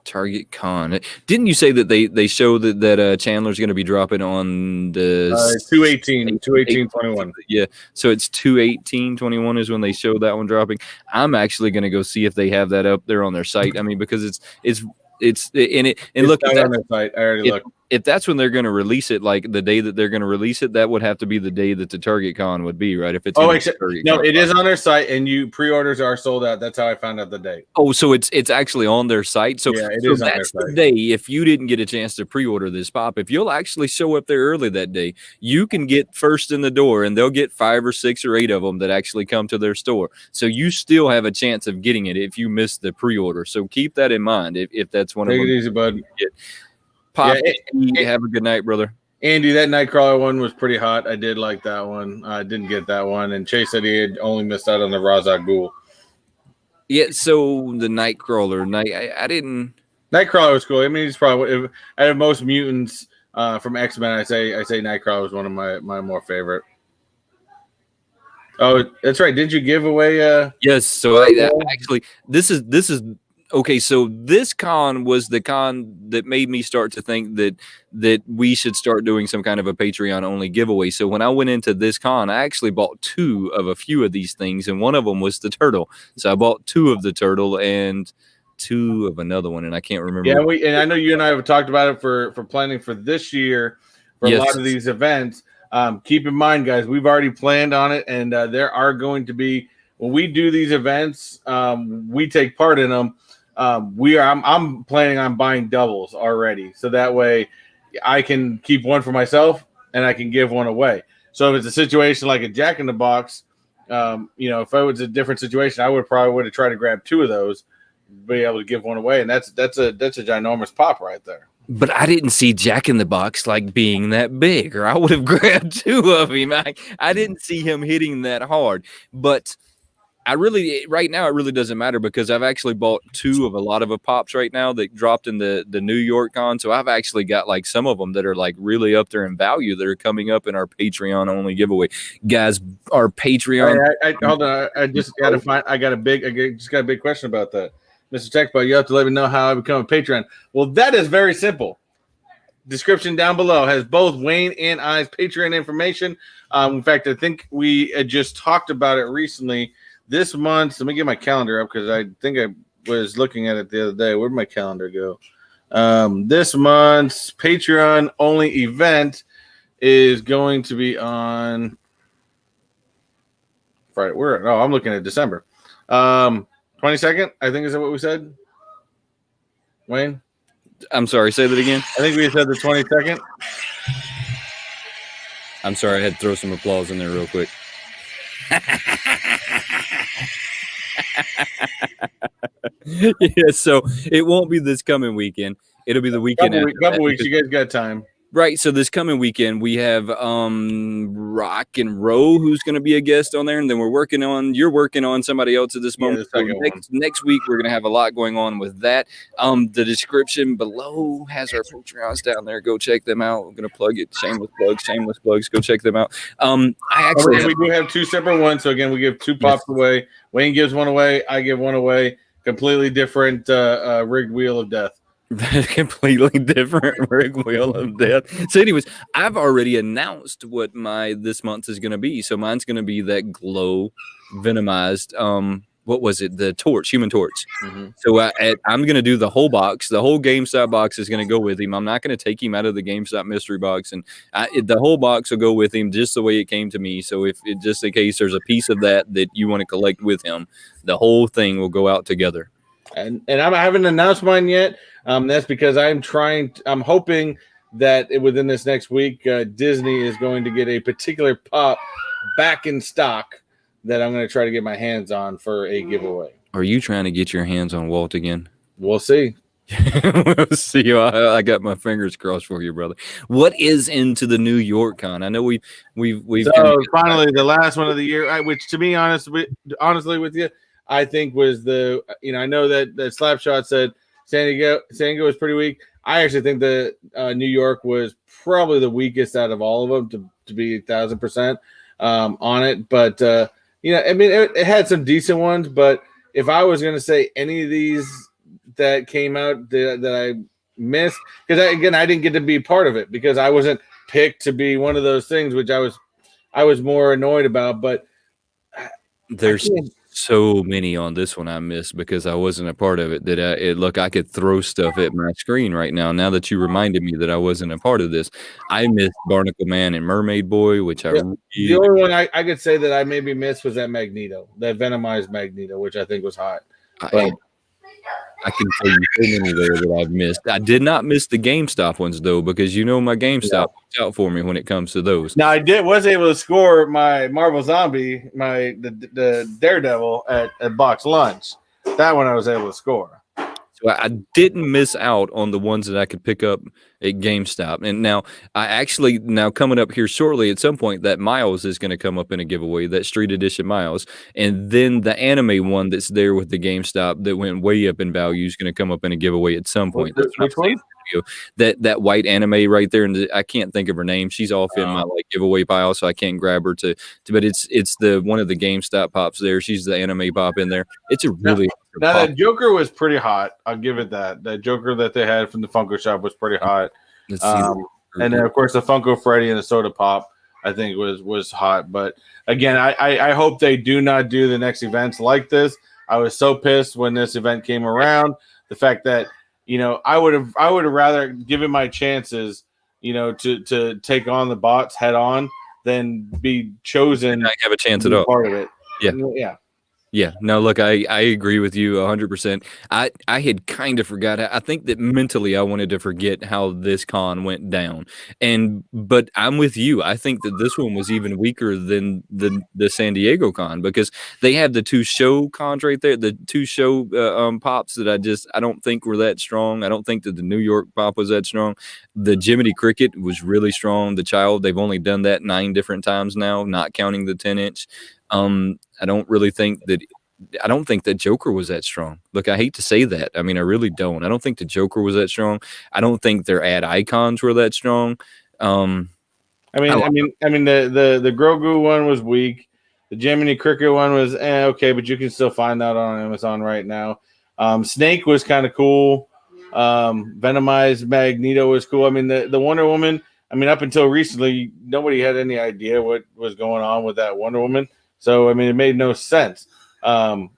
Speaker 2: Target Con. Didn't you say that they show that Chandler's going to be dropping on the
Speaker 1: 2/18/21?
Speaker 2: Yeah, so it's 2/18/21 is when they show that one dropping. I'm actually going to go see if they have that up there on their site. I mean, because it's look
Speaker 1: on their site. I already looked.
Speaker 2: If that's when they're going to release it, like the day that they're going to release it, that would have to be the day that the Target Con would be, right? If it's
Speaker 1: it is on their site, and pre-orders are sold out. That's how I found out the date.
Speaker 2: Oh, so it's actually on their site. So
Speaker 1: yeah,
Speaker 2: so that's the day. If you didn't get a chance to pre-order this pop, if you'll actually show up there early that day, you can get first in the door, and they'll get 5 or 6 or 8 of them that actually come to their store. So you still have a chance of getting it if you miss the pre-order. So keep that in mind. If that's one of them.
Speaker 1: Take it easy, bud.
Speaker 2: Pop, have a good night, brother.
Speaker 1: Andy, that Nightcrawler one was pretty hot. I did like that one. I didn't get that one. And Chase said he had only missed out on the Raza Ghul.
Speaker 2: Yeah, so the Nightcrawler, I didn't.
Speaker 1: Nightcrawler was cool. I mean, he's probably out of most mutants from X-Men, I say Nightcrawler was one of my more favorite. Oh, that's right. Did you give away?
Speaker 2: Yes. So I actually, this is okay. So this con was the con that made me start to think that we should start doing some kind of a Patreon only giveaway. So when I went into this con, I actually bought 2 of a few of these things, and one of them was the turtle. So I bought 2 of the turtle and 2 of another one, and I can't remember.
Speaker 1: Yeah, and I know you and I have talked about it for planning for this year for a lot of these events. Keep in mind, guys, we've already planned on it, and there are going to be, when we do these events, we take part in them. I'm planning on buying doubles already, so that way I can keep one for myself and I can give one away. So if it's a situation like a Jack in the Box, if it was a different situation, I would have tried to grab 2 of those, be able to give one away, and that's a ginormous pop right there.
Speaker 2: But I didn't see Jack in the Box like being that big, or I would have grabbed 2 of him. I didn't see him hitting that hard. But right now, it really doesn't matter because I've actually bought 2 of a lot of pops right now that dropped in the New York con. So I've actually got like some of them that are like really up there in value that are coming up in our Patreon only giveaway. Guys, our Patreon.
Speaker 1: Hold on. I just got to find. I got a big question about that. Mr. Techbot, you have to let me know how I become a Patreon. Well, that is very simple. Description down below has both Wayne and I's Patreon information. In fact, I think we had just talked about it recently. This month, let me get my calendar up because I think I was looking at it the other day. Where'd my calendar go? This month's Patreon only event is going to be on Friday. I'm looking at December. 22nd, I think is that what we said? Wayne?
Speaker 2: I'm sorry, say that again.
Speaker 1: I think we said the 22nd.
Speaker 2: I'm sorry, I had to throw some applause in there real quick. Yeah, so it won't be this coming weekend. It'll be the weekend.
Speaker 1: Couple weeks. You guys got time.
Speaker 2: Right. So this coming weekend, we have Rock and Row, who's going to be a guest on there. And then you're working on somebody else at this moment. So next week, we're going to have a lot going on with that. The description below has our Patreons down there. Go check them out. I'm going to plug it. Shameless plugs. Go check them out.
Speaker 1: We do have 2 separate ones. So again, we give 2 pops away. Wayne gives one away. I give one away. Completely different rigged wheel of death.
Speaker 2: Completely different rigged wheel of death. So anyways, I've already announced what this month is going to be. So mine's going to be that glow venomized what was it, the Human Torch. So I'm going to do the whole box. The whole GameStop box is going to go with him. I'm not going to take him out of the GameStop mystery box, and the whole box will go with him just the way it came to me. So if just in case there's a piece of that you want to collect with him, the whole thing will go out together.
Speaker 1: And I haven't announced mine yet. That's because I'm hoping that within this next week, Disney is going to get a particular pop back in stock that I'm going to try to get my hands on for a giveaway.
Speaker 2: Are you trying to get your hands on Walt again?
Speaker 1: We'll see.
Speaker 2: We'll see. I got my fingers crossed for you, brother. What is into the New York con? I know we've
Speaker 1: so finally the last one of the year, which to be honestly with you, I think was I know that Slapshot said San Diego was pretty weak. I actually think that New York was probably the weakest out of all of them to be 1,000% on it. But it had some decent ones. But if I was going to say any of these that came out that I missed, because I didn't get to be part of it because I wasn't picked to be one of those things, which I was more annoyed about. But
Speaker 2: there's so many on this one I missed because I wasn't a part of it. I could throw stuff at my screen right now. Now that you reminded me that I wasn't a part of this, I missed Barnacle Man and Mermaid Boy, which
Speaker 1: the only one I could say that I maybe missed was that Magneto, that Venomized Magneto, which I think was hot. But
Speaker 2: I can tell you so many there that I've missed. I did not miss the GameStop ones though, because my GameStop watch out for me when it comes to those.
Speaker 1: Now I was able to score my Marvel Zombie, the Daredevil at Box Lunch. That one I was able to score.
Speaker 2: So I didn't miss out on the ones that I could pick up at GameStop. And now now coming up here shortly at some point, that Miles is going to come up in a giveaway, that Street Edition Miles. And then the anime one that's there with the GameStop that went way up in value is going to come up in a giveaway at some point.
Speaker 1: Which one?
Speaker 2: That white anime right there, and I can't think of her name. She's off in my like giveaway pile, so I can't grab her but it's the one of the GameStop pops there. She's the anime pop in there. It's a really
Speaker 1: now that Joker was pretty hot. I'll give it that. That Joker that they had from the Funko shop was pretty hot. And then of course the Funko Freddy and the Soda Pop I think was hot. But again, I hope they do not do the next events like this. I was so pissed when this event came around. The fact that I would have rather given my chances, to take on the bots head on than be chosen.
Speaker 2: I have a chance at all.
Speaker 1: Part of it.
Speaker 2: Yeah. Yeah, no, look, I agree with you 100%. I had kind of forgot. I think that mentally I wanted to forget how this con went down. But I'm with you. I think that this one was even weaker than the San Diego con because they have the two show cons right there, the two show pops that I don't think were that strong. I don't think that the New York pop was that strong. The Jiminy Cricket was really strong. The Child, they've only done that 9 different times now, not counting the 10-inch. I don't think that Joker was that strong. Look, I hate to say that. I mean, I really don't. I don't think the Joker was that strong. I don't think their ad icons were that strong.
Speaker 1: I mean, the Grogu one was weak. The Jiminy Cricket one was okay, but you can still find that on Amazon right now. Snake was kind of cool. Venomized Magneto was cool. I mean, the Wonder Woman. I mean, up until recently, nobody had any idea what was going on with that Wonder Woman. So, I mean, it made no sense. I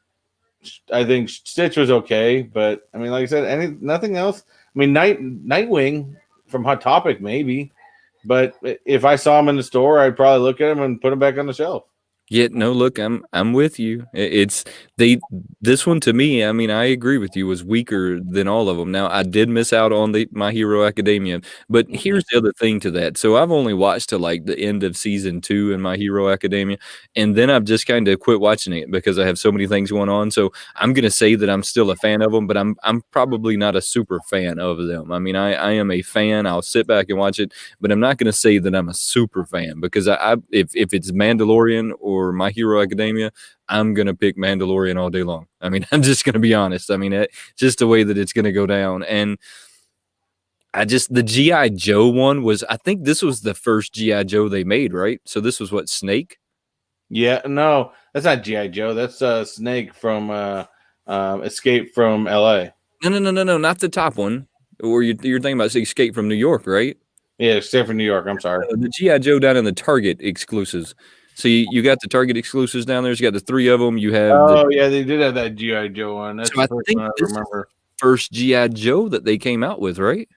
Speaker 1: think Stitch was okay, but I mean, like I said, nothing else. I mean, Nightwing from Hot Topic, maybe, but if I saw him in the store, I'd probably look at him and put him back on the shelf.
Speaker 2: Yeah, no, look, I'm with you. This one to me, I mean, I agree with you, was weaker than all of them. Now, I did miss out on the My Hero Academia, but here's the other thing to that. So I've only watched to like the end of season 2 in My Hero Academia, and then I've just kind of quit watching it because I have so many things going on. So I'm gonna say that I'm still a fan of them, but I'm probably not a super fan of them. I mean, I am a fan. I'll sit back and watch it, but I'm not gonna say that I'm a super fan because if it's Mandalorian or My Hero Academia, I'm going to pick Mandalorian all day long. I mean, I'm just going to be honest. I mean, just the way that it's going to go down. And the G.I. Joe one I think this was the first G.I. Joe they made, right? So this was what, Snake?
Speaker 1: Yeah, no, that's not G.I. Joe. That's Snake from Escape from L.A.
Speaker 2: No, not the top one. Or you're thinking about Escape from New York, right?
Speaker 1: Yeah, Escape from New York. I'm sorry.
Speaker 2: The G.I. Joe down in the Target exclusives. So you got the Target exclusives down there. You got the 3 of them. You have
Speaker 1: they did have that G.I. Joe one. That's
Speaker 2: so I think this remember. First G.I. Joe that they came out with, right?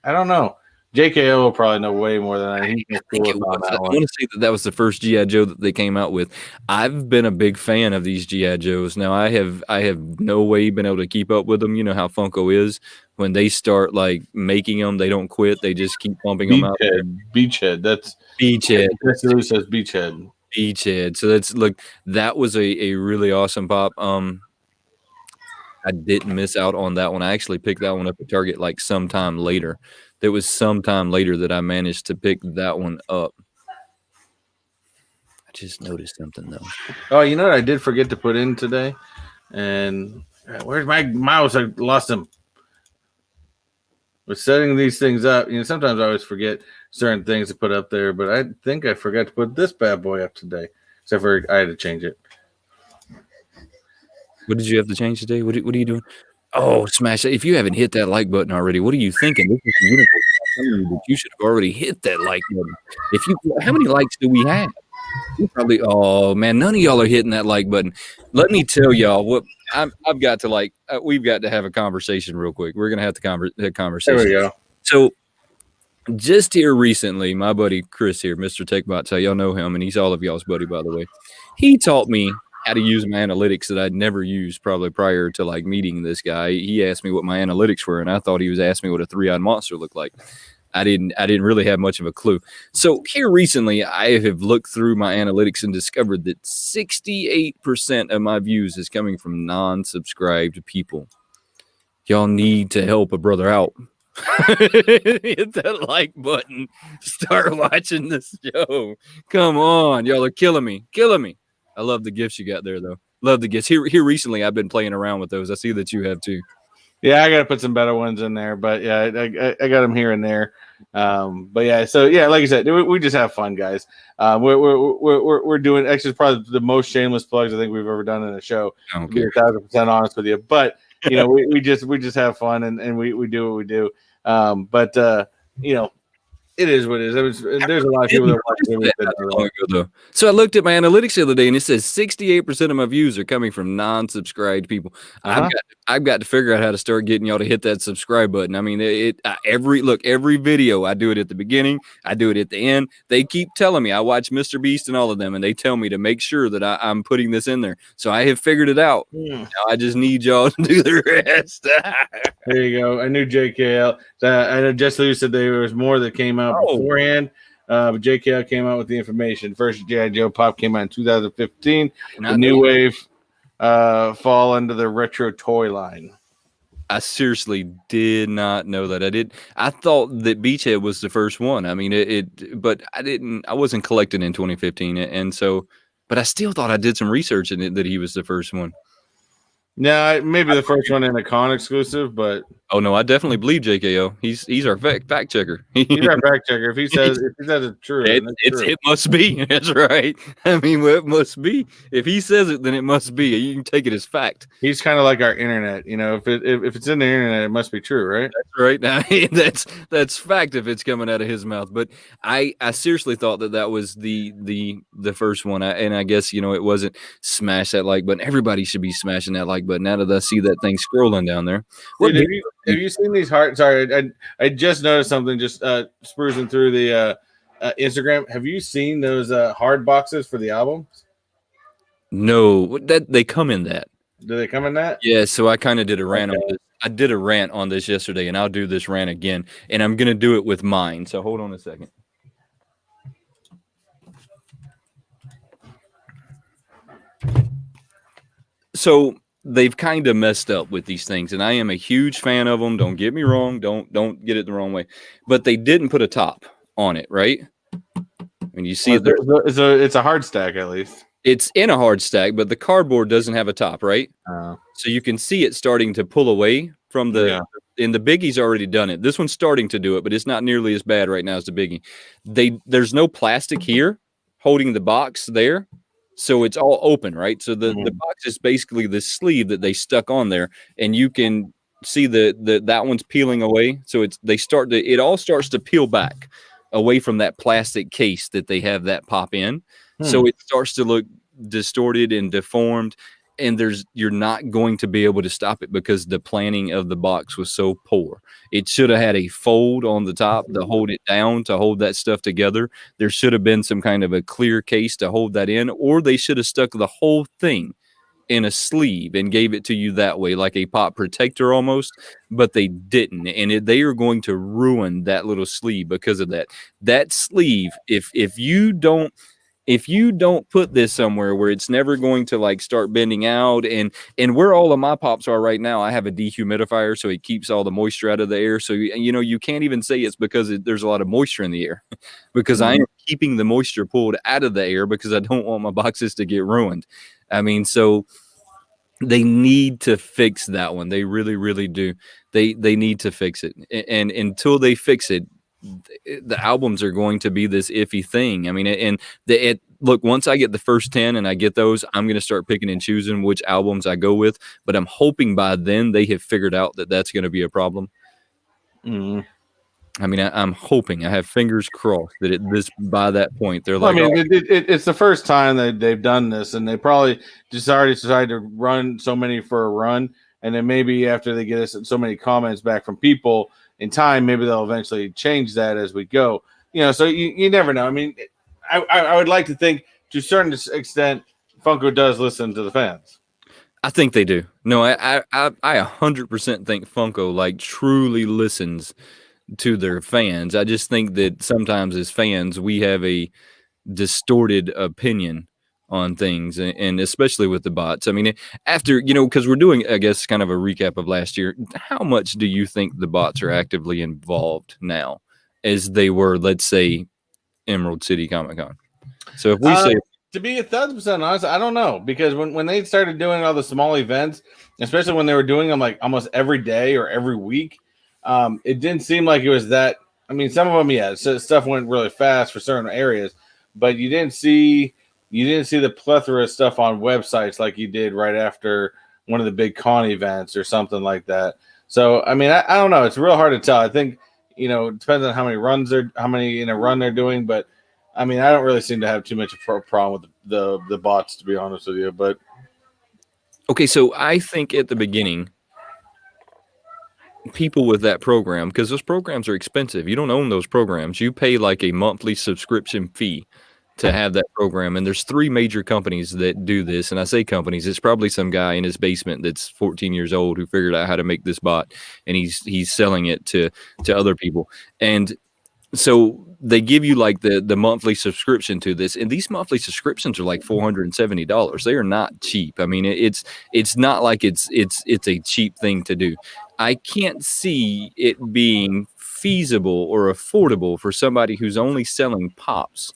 Speaker 1: I don't know. JKO will probably know way more than I.
Speaker 2: I want to say that was the first G.I. Joe that they came out with. I've been a big fan of these G.I. Joes. Now I have no way been able to keep up with them. You know how Funko is. When they start like making them, they don't quit. They just keep pumping them out.
Speaker 1: Beachhead. That's
Speaker 2: Beachhead.
Speaker 1: That's who says Beachhead.
Speaker 2: Beachhead. So that was a really awesome pop. I didn't miss out on that one. I actually picked that one up at Target like sometime later. There was sometime later that I managed to pick that one up. I just noticed something though.
Speaker 1: Oh, you know what I did forget to put in today? And where's my mouse? I lost him. We're setting these things up. Sometimes I always forget certain things to put up there, but I think I forgot to put this bad boy up today. Except for I had to change it.
Speaker 2: What did you have to change today? What are you doing? Oh, smash it. If you haven't hit that like button already, what are you thinking? This is the universe telling you that you should have already hit that like button. How many likes do we have? Probably, oh man, none of y'all are hitting that like button. Let me tell y'all what I've got to we've got to have a conversation real quick. We're gonna have to have conversation.
Speaker 1: There we go.
Speaker 2: So just here recently, my buddy Chris here, Mr. Techbot, so y'all know him, and he's all of y'all's buddy, by the way. He taught me how to use my analytics that I'd never used probably prior to like meeting this guy. He asked me what my analytics were, and I thought he was asking me what a 3-eyed monster looked like. I didn't really have much of a clue. So here recently, I have looked through my analytics and discovered that 68% of my views is coming from non-subscribed people. Y'all need to help a brother out. Hit that like button. Start watching this show. Come on, y'all are killing me. I love the gifts you got there, though. Love the gifts. Here recently, I've been playing around with those. I see that you have too.
Speaker 1: Yeah, I got to put some better ones in there, but yeah, I got them here and there. But yeah, so yeah, like I said, we just have fun, guys. We're doing actually probably the most shameless plugs I think we've ever done in a show. To be 1,000% honest with you, but you know, we just have fun and we do what we do. But you know, it is what it is. There's a lot of people that watch it.
Speaker 2: Though. So I looked at my analytics the other day, and it says 68% of my views are coming from non-subscribed people. I've got to figure out how to start getting y'all to hit that subscribe button. I mean, every video I do it at the beginning, I do it at the end. They keep telling me I watch Mr. Beast and all of them, and they tell me to make sure that I'm putting this in there. So I have figured it out. Now I just need y'all to do the rest.
Speaker 1: There you go. I knew JKL. I know Jess Lou said there was more that came out beforehand. But JKL came out with the information. First G.I. Joe Pop came out in 2015. The New Wave fall under the retro toy line.
Speaker 2: I seriously did not know that. I thought that Beachhead was the first one. I mean, but I wasn't collecting in 2015. And so, but I still thought I did some research in it that he was the first one.
Speaker 1: Yeah, maybe the first one in a con exclusive, but
Speaker 2: oh no, I definitely believe JKO. He's our fact checker.
Speaker 1: He's our fact checker. If he says it's true,
Speaker 2: it must be. That's right. I mean, well, it must be. If he says it, then it must be. You can take it as fact.
Speaker 1: He's kind of like our internet. You know, if it's in the internet, it must be true, right?
Speaker 2: That's right. Now that's fact if it's coming out of his mouth. But I seriously thought that was the first one. And I guess, you know, it wasn't. Smash that like button. Everybody should be smashing that like button. Now that I see that thing scrolling down there.
Speaker 1: Dude, have you seen these hearts? Sorry, I just noticed something just sprucing through the Instagram. Have you seen those hard boxes for the albums?
Speaker 2: No, that they come in that.
Speaker 1: Do they come in that?
Speaker 2: Yeah, so I kind of did a rant on this. I did a rant on this yesterday, and I'll do this rant again, and I'm going to do it with mine. So hold on a second. So they've kind of messed up with these things, and I am a huge fan of them. Don't get me wrong. Don't get it the wrong way. But they didn't put a top on it, right? When you see
Speaker 1: it's a hard stack at least.
Speaker 2: It's in a hard stack, but the cardboard doesn't have a top, right? So you can see it starting to pull away from the. And the Biggie's already done it. This one's starting to do it, but it's not nearly as bad right now as the Biggie. There's no plastic here holding the box there. So it's all open, right? So the box is basically the sleeve that they stuck on there, and you can see that one's peeling away. So it all starts to peel back away from that plastic case that they have that pop in. So it starts to look distorted and deformed, and you're not going to be able to stop it because the planning of the box was so poor. It should have had a fold on the top to hold it down, to hold that stuff together. There should have been some kind of a clear case to hold that in, or they should have stuck the whole thing in a sleeve and gave it to you that way, like a pop protector almost, but they didn't. And they are going to ruin that little sleeve because of that. That sleeve, if you don't put this somewhere where it's never going to like start bending out, and where all of my pops are right now, I have a dehumidifier, so it keeps all the moisture out of the air. So, you know, you can't even say it's because there's a lot of moisture in the air because I am keeping the moisture pulled out of the air because I don't want my boxes to get ruined. I mean, so they need to fix that one. They really, really do. They need to fix it. And until they fix it, the albums are going to be this iffy thing. I mean, and look, once I get the first 10 and I get those, I'm going to start picking and choosing which albums I go with. But I'm hoping by then they have figured out that that's going to be a problem. I mean, I'm hoping. I have fingers crossed that by that point they're like.
Speaker 1: I mean, it's the first time that they've done this, and they probably just already decided to run so many for a run, and then maybe after they get so many comments back from people in time, maybe they'll eventually change that as we go. You know, so you never know. I mean, I would like to think to a certain extent, Funko does listen to the fans.
Speaker 2: I think they do. No, I 100% think Funko like truly listens to their fans. I just think that sometimes as fans we have a distorted opinion on things, and especially with the bots. I mean, after, because we're doing, I guess, kind of a recap of last year, how much do you think the bots are actively involved now as they were, let's say, Emerald City Comic Con? So if we say,
Speaker 1: to be 1,000% honest, I don't know, because when they started doing all the small events, especially when they were doing them like almost every day or every week, it didn't seem like it was that. I mean, some of them, yeah, so stuff went really fast for certain areas, but you didn't see the plethora of stuff on websites like you did right after one of the big con events or something like that. So, I mean, I don't know. It's real hard to tell. I think, it depends on how many in a run they're doing, but I mean, I don't really seem to have too much of a problem with the bots, to be honest with you. But
Speaker 2: okay, so I think at the beginning, people with that program, because those programs are expensive. You don't own those programs. You pay like a monthly subscription fee to have that program. And there's 3 major companies that do this. And I say companies, it's probably some guy in his basement that's 14 years old who figured out how to make this bot, and he's selling it to other people. And so they give you like the monthly subscription to this, and these monthly subscriptions are like $470. They are not cheap. I mean, it's not like it's a cheap thing to do. I can't see it being feasible or affordable for somebody who's only selling pops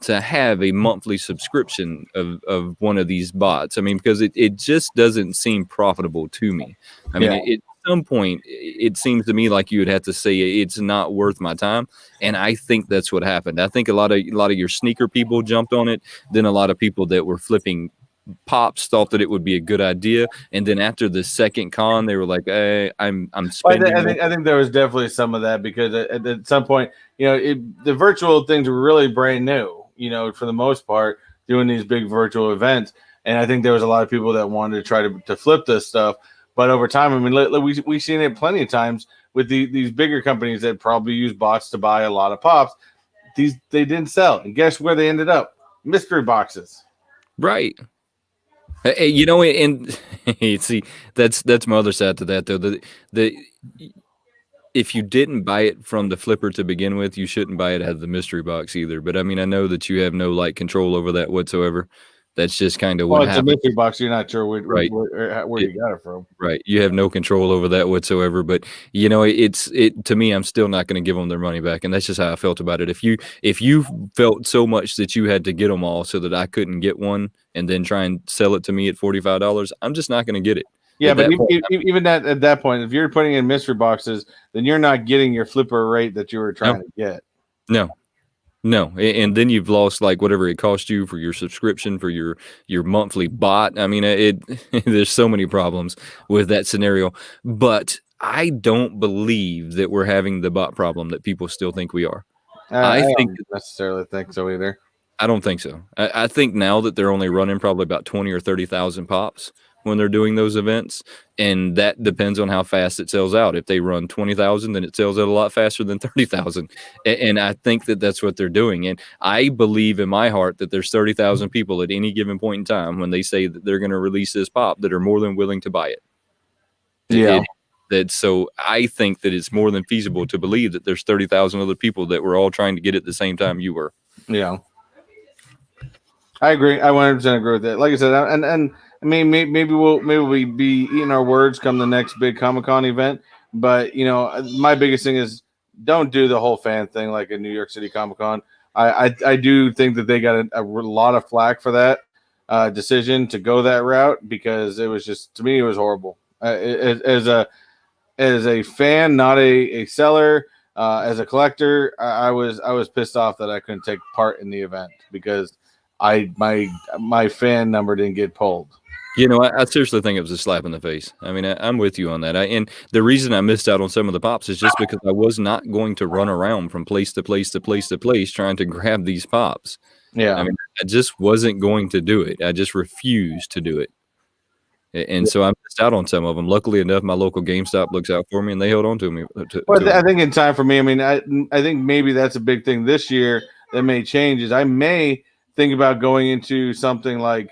Speaker 2: to have a monthly subscription of one of these bots. I mean, because it just doesn't seem profitable to me. I mean, at some point, it seems to me like you would have to say it's not worth my time. And I think that's what happened. I think a lot of your sneaker people jumped on it. Then a lot of people that were flipping pops thought that it would be a good idea, and then after the second con, they were like, "Hey, I'm spending."
Speaker 1: I think there was definitely some of that, because at some point, the virtual things were really brand new. For the most part, doing these big virtual events, and I think there was a lot of people that wanted to try to flip this stuff. But over time, I mean, we've seen it plenty of times with these bigger companies that probably use bots to buy a lot of pops. They didn't sell, and guess where they ended up? Mystery boxes.
Speaker 2: Right. And see, that's my other side to that, though. The if you didn't buy it from the flipper to begin with, you shouldn't buy it out of the mystery box either. But I mean, I know that you have no control over that whatsoever. That's just kind of what happens.
Speaker 1: It's a mystery box. You're not sure where you got it from.
Speaker 2: Right. You have no control over that whatsoever. But it's to me, I'm still not going to give them their money back, and that's just how I felt about it. If you felt so much that you had to get them all so that I couldn't get one, and then try and sell it to me at $45, I'm just not going to get it.
Speaker 1: Yeah, but even at that point, if you're putting in mystery boxes, then you're not getting your flipper rate that you were trying to get.
Speaker 2: No, and then you've lost like whatever it cost you for your subscription for your monthly bot. I mean, there's so many problems with that scenario, but I don't believe that we're having the bot problem that people still think we are.
Speaker 1: I don't necessarily think so either.
Speaker 2: I don't think so. I think now that they're only running probably about 20 or 30,000 pops when they're doing those events, and that depends on how fast it sells out. If they run 20,000, then it sells out a lot faster than 30,000, and I think that that's what they're doing. And I believe in my heart that there's 30,000 people at any given point in time when they say that they're going to release this pop that are more than willing to buy it.
Speaker 1: Yeah.
Speaker 2: So I think that it's more than feasible to believe that there's 30,000 other people that were all trying to get it at the same time you were.
Speaker 1: Yeah. I agree. I 100% agree with that. Like I said, and I mean, maybe we'll be eating our words come the next big Comic-Con event. But my biggest thing is don't do the whole fan thing like in New York City Comic-Con. I do think that they got a lot of flack for that decision to go that route, because it was just, to me, it was horrible. As a fan, not a seller, as a collector, I was pissed off that I couldn't take part in the event because my fan number didn't get pulled.
Speaker 2: I seriously think it was a slap in the face. I mean, I'm with you on that. And the reason I missed out on some of the pops is just because I was not going to run around from place to place to place to place trying to grab these pops.
Speaker 1: Yeah.
Speaker 2: I mean, I just wasn't going to do it. I just refused to do it. And so I missed out on some of them. Luckily enough, my local GameStop looks out for me, and they held on to me.
Speaker 1: I think in time for me, I mean, I think maybe that's a big thing this year that may change is I may think about going into something like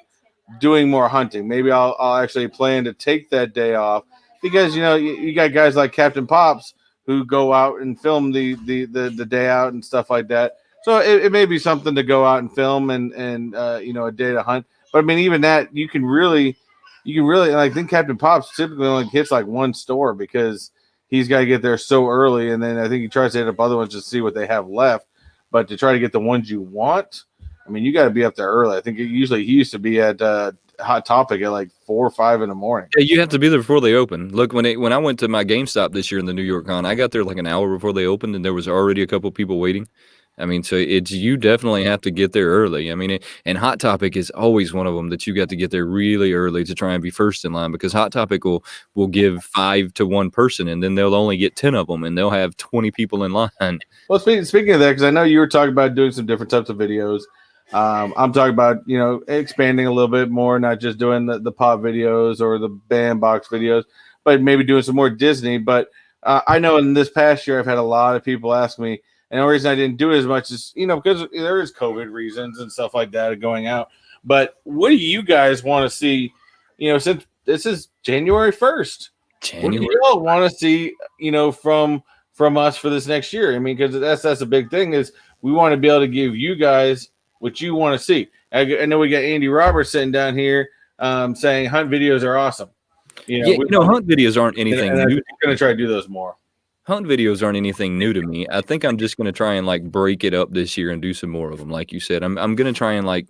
Speaker 1: doing more hunting. Maybe I'll actually plan to take that day off, because you got guys like Captain Pops who go out and film the day out and stuff like that. So it may be something to go out and film and a day to hunt. But I mean, even that you can really like. I think Captain Pops typically only hits like one store because he's got to get there so early, and then I think he tries to hit up other ones to see what they have left. But to try to get the ones you want, I mean, you got to be up there early. I think he used to be at Hot Topic at like 4 or 5 in the morning.
Speaker 2: Yeah, you have to be there before they open. Look, when I went to my GameStop this year in the New York Con, I got there like an hour before they opened, and there was already a couple people waiting. I mean, so you definitely have to get there early. I mean, and Hot Topic is always one of them that you got to get there really early to try and be first in line, because Hot Topic will give 5 to 1 person, and then they'll only get 10 of them, and they'll have 20 people in line.
Speaker 1: Well, speaking of that, because I know you were talking about doing some different types of videos. I'm talking about, expanding a little bit more, not just doing the pop videos or the bandbox videos, but maybe doing some more Disney. But I know in this past year, I've had a lot of people ask me, and the reason I didn't do it as much is, because there is COVID reasons and stuff like that going out. But what do you guys want to see, since this is January 1st? What do you all want to see, from us for this next year? I mean, because that's a big thing, is we want to be able to give you guys what you want to see. I know we got Andy Roberts sitting down here saying hunt videos are awesome.
Speaker 2: Hunt videos aren't anything new.
Speaker 1: I'm going to try to do those more.
Speaker 2: Hunt videos aren't anything new to me. I think I'm just going to try and like break it up this year and do some more of them. Like you said, I'm going to try and like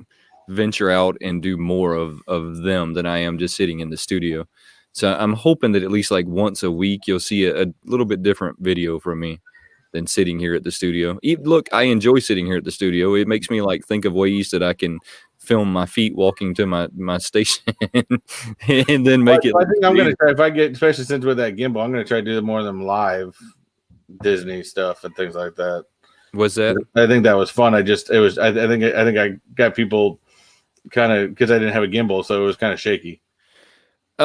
Speaker 2: venture out and do more of them than I am just sitting in the studio. So I'm hoping that at least like once a week, you'll see a little bit different video from me than sitting here at the studio. Look, I enjoy sitting here at the studio. It makes me like think of ways that I can film my feet walking to my station and then make it.
Speaker 1: I think I'm going to try, if I get, especially since with that gimbal, I'm going to try to do more of them live Disney stuff and things like that.
Speaker 2: Was that?
Speaker 1: I think that was fun. I think I got people kind of, because I didn't have a gimbal, so it was kind of shaky.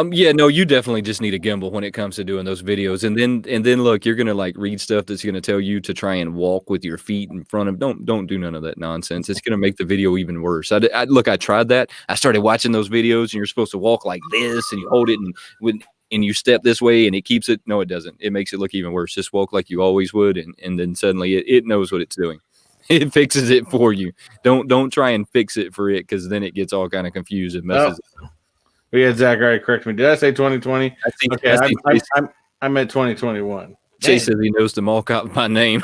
Speaker 2: Yeah, no, you definitely just need a gimbal when it comes to doing those videos. And then look, you're gonna like read stuff that's gonna tell you to try and walk with your feet in front of. Don't do none of that nonsense. It's gonna make the video even worse. I tried that. I started watching those videos, and you're supposed to walk like this, and you hold it, and you step this way, and it keeps it. No, it doesn't. It makes it look even worse. Just walk like you always would, and then suddenly it knows what it's doing. It fixes it for you. Don't try and fix it for it, because then it gets all kind of confused and messes it up.
Speaker 1: We had Zachary correct me. Did I say 2020? Okay, I'm at 2021.
Speaker 2: Chase says he knows the mall cop by name.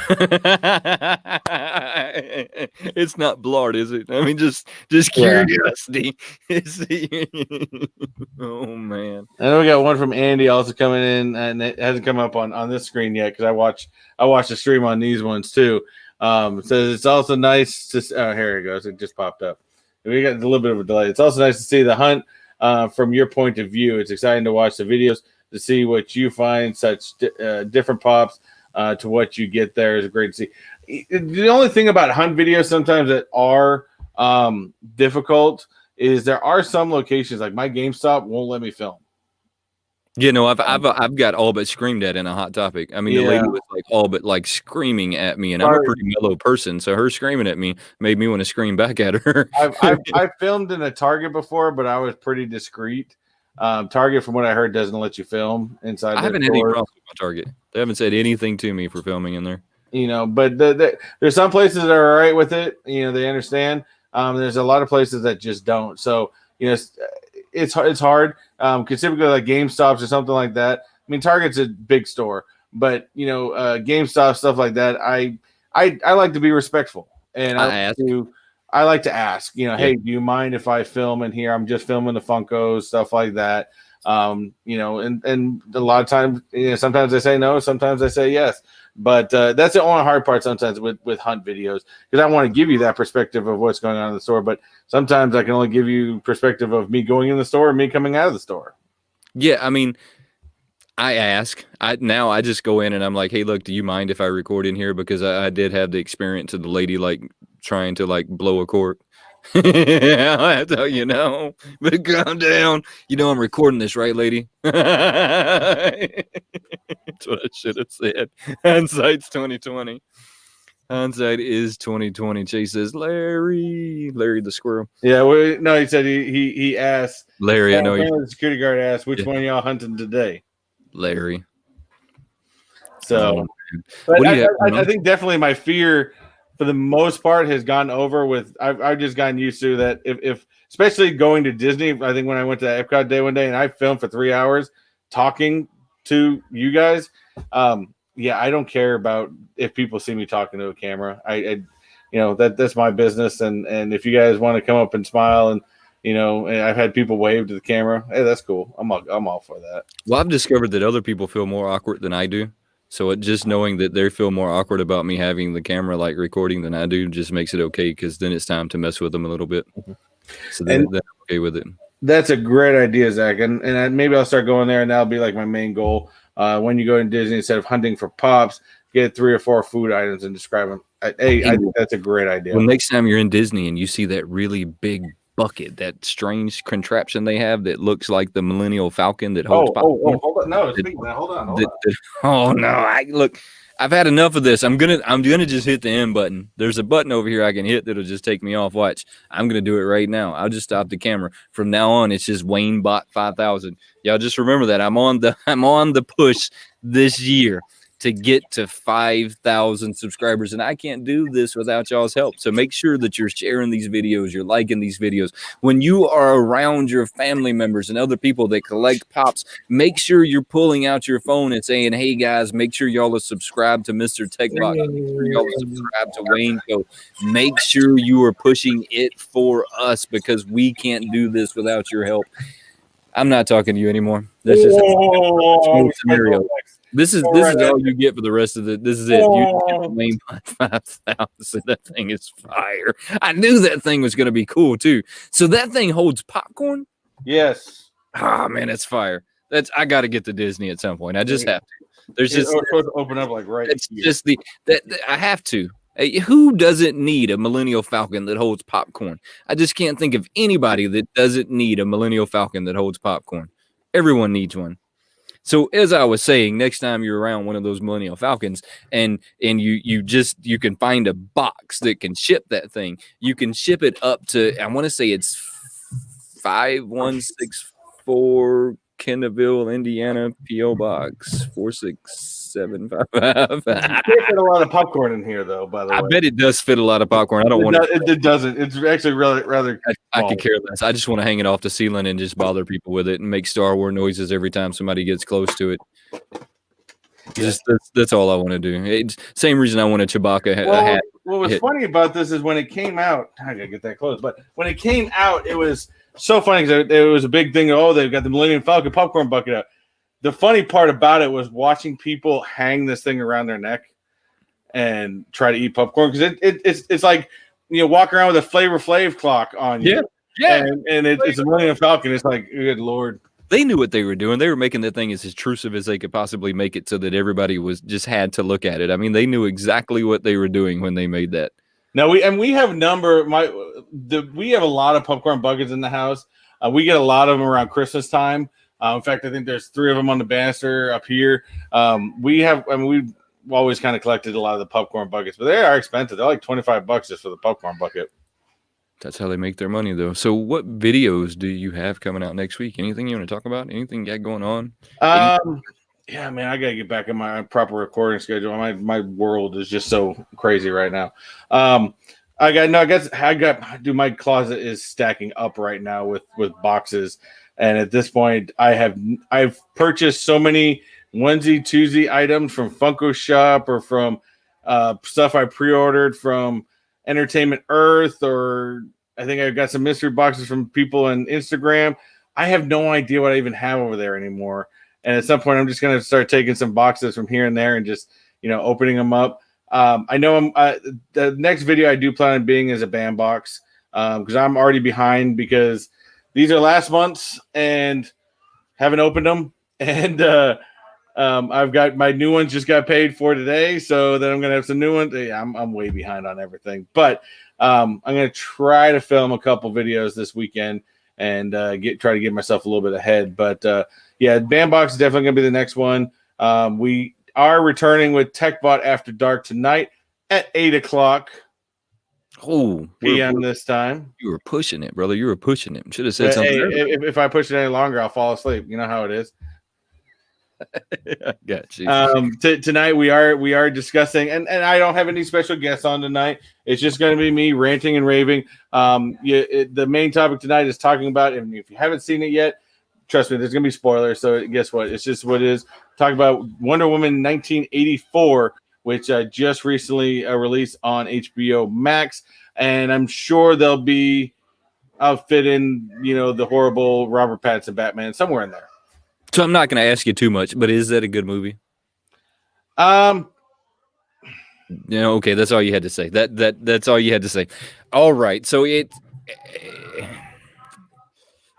Speaker 2: It's not Blart, is it? I mean, just curiosity. Oh man!
Speaker 1: I know we got one from Andy also coming in, and it hasn't come up on this screen yet because I watched the stream on these ones too. It says it's also nice to. Oh, here it goes. It just popped up. We got a little bit of a delay. It's also nice to see the hunt from your point of view. It's exciting to watch the videos to see what you find, such different pops to what you get there is great to see. The only thing about hunt videos sometimes that are difficult is there are some locations, like my GameStop won't let me film.
Speaker 2: Yeah, no, I've got all but screamed at in a Hot Topic. I mean, the lady was like all but like screaming at me, and I'm a pretty mellow person, so her screaming at me made me want to scream back at her.
Speaker 1: I've filmed in a Target before, but I was pretty discreet. Target, from what I heard, doesn't let you film inside.
Speaker 2: I haven't had any problems with my Target. They haven't said anything to me for filming in there.
Speaker 1: But there's some places that are all right with it. They understand. There's a lot of places that just don't. So it's hard. Because typically like GameStops or something like that. I mean, Target's a big store, but GameStop, stuff like that. I like to be respectful, and I like to ask, hey, do you mind if I film in here? I'm just filming the Funkos, stuff like that. And a lot of times, sometimes I say no, sometimes I say yes. But that's the only hard part sometimes with hunt videos, because I want to give you that perspective of what's going on in the store. But sometimes I can only give you perspective of me going in the store and me coming out of the store.
Speaker 2: Yeah, I mean, I ask. Now I just go in and I'm like, hey, look, do you mind if I record in here? Because I did have the experience of the lady like trying to like blow a cork. I tell you no, but calm down. I'm recording this, right, lady? That's what I should have said. Hindsight's 2020. Hindsight is 2020. Chase says, Larry the squirrel.
Speaker 1: Yeah, no, he said he asked.
Speaker 2: Larry, I know
Speaker 1: the security guard asked, which one of y'all hunting today?
Speaker 2: Larry.
Speaker 1: So, but I think definitely my fear for the most part has gone over with. I've just gotten used to that. If especially going to Disney, I think when I went to Epcot Day one day and I filmed for 3 hours talking to you guys, yeah, I don't care about if people see me talking to a camera. I that's my business, and if you guys want to come up and smile and I've had people wave to the camera. Hey, that's cool. I'm all for that.
Speaker 2: Well, I've discovered that other people feel more awkward than I do. So just knowing that they feel more awkward about me having the camera like recording than I do just makes it okay, because then it's time to mess with them a little bit. So they're okay with it.
Speaker 1: That's a great idea, Zach. And maybe I'll start going there, and that'll be like my main goal. When you go to Disney, instead of hunting for pops, get 3 or 4 food items and describe them. I think that's a great idea.
Speaker 2: Well, next time you're in Disney and you see that really big bucket, that strange contraption they have that looks like the Millennial Falcon that holds
Speaker 1: hold on. No, hold on.
Speaker 2: Oh no, I've had enough of this. I'm gonna just hit the end button. There's a button over here I can hit that'll just take me off. Watch. I'm gonna do it right now. I'll just stop the camera. From now on, it's just WayneBot 5000. Y'all just remember that I'm on the push this year to get to 5,000 subscribers, and I can't do this without y'all's help. So make sure that you're sharing these videos, you're liking these videos. When you are around your family members and other people that collect pops, make sure you're pulling out your phone and saying, hey guys, make sure y'all are subscribed to Mr. Techbot. Make sure y'all are subscribed to WayneKo. Make sure you are pushing it for us, because we can't do this without your help. I'm not talking to you anymore. That's just a scenario. This is all you get for the rest of the. This is it. You get the WayneBot 5000. That thing is fire. I knew that thing was going to be cool too. So that thing holds popcorn.
Speaker 1: Yes.
Speaker 2: Ah, man, it's fire. I got to get to Disney at some point. I just have to. There's just
Speaker 1: supposed to open up like right.
Speaker 2: It's here. Just I have to. Who doesn't need a Millennial Falcon that holds popcorn? I just can't think of anybody that doesn't need a Millennial Falcon that holds popcorn. Everyone needs one. So as I was saying, next time you're around one of those Millennial Falcons and you can find a box that can ship that thing. You can ship it up to, I want to say it's 5164 Kendallville, Indiana, P.O. Box 46755.
Speaker 1: You can't fit a lot of popcorn in here, though, by the way.
Speaker 2: I bet it does fit a lot of popcorn. I don't want to.
Speaker 1: It doesn't. It's actually rather
Speaker 2: I could care less. I just want to hang it off the ceiling and just bother people with it and make Star Wars noises every time somebody gets close to it. Just that's all I want to do. Same reason I want a Chewbacca hat.
Speaker 1: What was funny about this is when it came out, I gotta get that close, but when it came out, it was so funny because it was a big thing. Oh, they've got the Millennium Falcon popcorn bucket out. The funny part about it was watching people hang this thing around their neck and try to eat popcorn, because it's like, walk around with a Flavor Flav clock on you.
Speaker 2: Yeah.
Speaker 1: And it's a Millennium Falcon. It's like, good Lord.
Speaker 2: They knew what they were doing. They were making the thing as intrusive as they could possibly make it, so that everybody just had to look at it. I mean, they knew exactly what they were doing when they made that.
Speaker 1: Now we have we have a lot of popcorn buckets in the house. We get a lot of them around Christmas time. In fact, I think there's 3 of them on the banister up here. We've always kind of collected a lot of the popcorn buckets, but they are expensive. They're like $25 just for the popcorn bucket.
Speaker 2: That's how they make their money, though. So what videos do you have coming out next week? Anything you want to talk about? Anything you got going on?
Speaker 1: Yeah, man, I got to get back in my proper recording schedule. My world is just so crazy right now. My closet is stacking up right now with boxes. And at this point, I've purchased so many onesie, twosie items from Funko Shop or from stuff I pre-ordered from Entertainment Earth, or I think I've got some mystery boxes from people on Instagram. I have no idea what I even have over there anymore. And at some point, I'm just going to start taking some boxes from here and there and just, opening them up. I know the next video I do plan on being is a band box, because I'm already behind, because these are last month's and haven't opened them. And I've got my new ones just got paid for today, so then I'm going to have some new ones. Yeah, I'm way behind on everything. But I'm going to try to film a couple videos this weekend and try to get myself a little bit ahead. But yeah, Bandbox is definitely going to be the next one. We are returning with Techbot After Dark tonight at 8 o'clock.
Speaker 2: Oh,
Speaker 1: p.m. this time.
Speaker 2: You were pushing it, brother. You were pushing it. Should have said something.
Speaker 1: Hey, if I push it any longer, I'll fall asleep. You know how it is.
Speaker 2: I got you.
Speaker 1: Tonight we are discussing, and I don't have any special guests on tonight. It's just going to be me ranting and raving. The main topic tonight is talking about, and if you haven't seen it yet, trust me, there's going to be spoilers. So guess what? It's just what it is. Talking about Wonder Woman 1984, which just recently released on HBO Max, and I'm sure they'll be outfit in, the horrible Robert Pattinson Batman somewhere in there.
Speaker 2: So I'm not going to ask you too much, but is that a good movie? Okay, that's all you had to say. That's all you had to say. All right, so I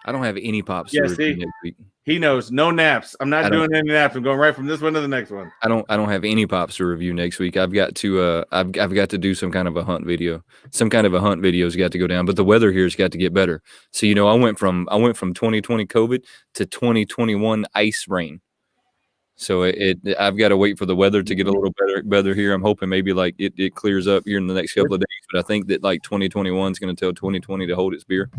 Speaker 2: don't have any pops to review next week.
Speaker 1: He knows no naps. I'm not doing any naps. I'm going right from this one to the next one.
Speaker 2: I don't have any pops to review next week. I've got to I've got to do some kind of a hunt video. Some kind of a hunt video's got to go down, but the weather here's got to get better. So I went from 2020 COVID to 2021 ice rain. So I've got to wait for the weather to get a little better here. I'm hoping maybe like it clears up here in the next couple of days, but I think that like 2021 is going to tell 2020 to hold its beer.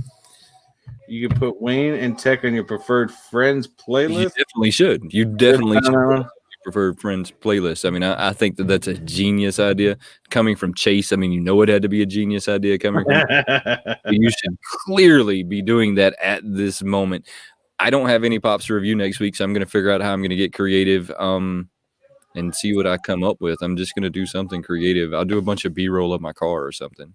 Speaker 1: You can put Wayne and Tech on your preferred friends playlist.
Speaker 2: You definitely should. You definitely should put your preferred friends playlist. I mean, I think that's a genius idea coming from Chase. I mean, it had to be a genius idea coming from. You should clearly be doing that at this moment. I don't have any pops to review next week, so I'm going to figure out how I'm going to get creative and see what I come up with. I'm just going to do something creative. I'll do a bunch of B-roll of my car or something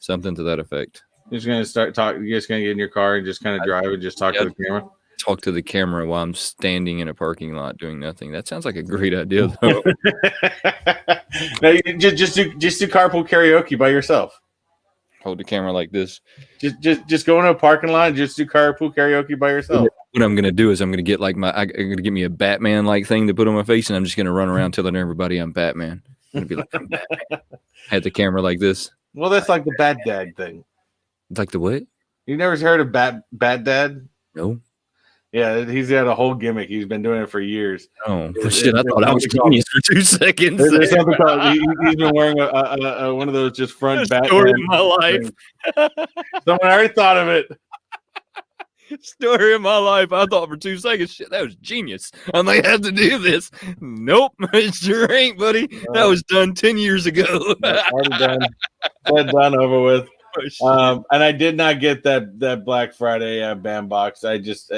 Speaker 2: to that effect.
Speaker 1: You're just going to start talking. You're just going to get in your car and just kind of drive and just talk to the camera?
Speaker 2: Talk to the camera while I'm standing in a parking lot doing nothing. That sounds like a great idea, though.
Speaker 1: No, just do carpool karaoke by yourself.
Speaker 2: Hold the camera like this.
Speaker 1: Just go into a parking lot and just do carpool karaoke by yourself.
Speaker 2: What I'm gonna do is I'm gonna get I'm gonna get me a Batman like thing to put on my face, and I'm just gonna run around telling everybody I'm Batman. I'm gonna be like, I'm Batman. Had the camera like this.
Speaker 1: Well, that's like the Bat Dad thing.
Speaker 2: Like the what?
Speaker 1: You never heard of Bat Dad?
Speaker 2: No.
Speaker 1: Yeah, he's got a whole gimmick. He's been doing it for years.
Speaker 2: Oh, shit. I thought I was genius for 2 seconds.
Speaker 1: There's something called, he's been wearing a one of those just front Batman.
Speaker 2: Story of my life.
Speaker 1: Someone already thought of it.
Speaker 2: Story of my life. I thought for 2 seconds, shit, that was genius. I might have to do this. Nope, it sure ain't, buddy. That was done 10 years ago.
Speaker 1: Already done. Done, over with. And I did not get that Black Friday BAM box. I just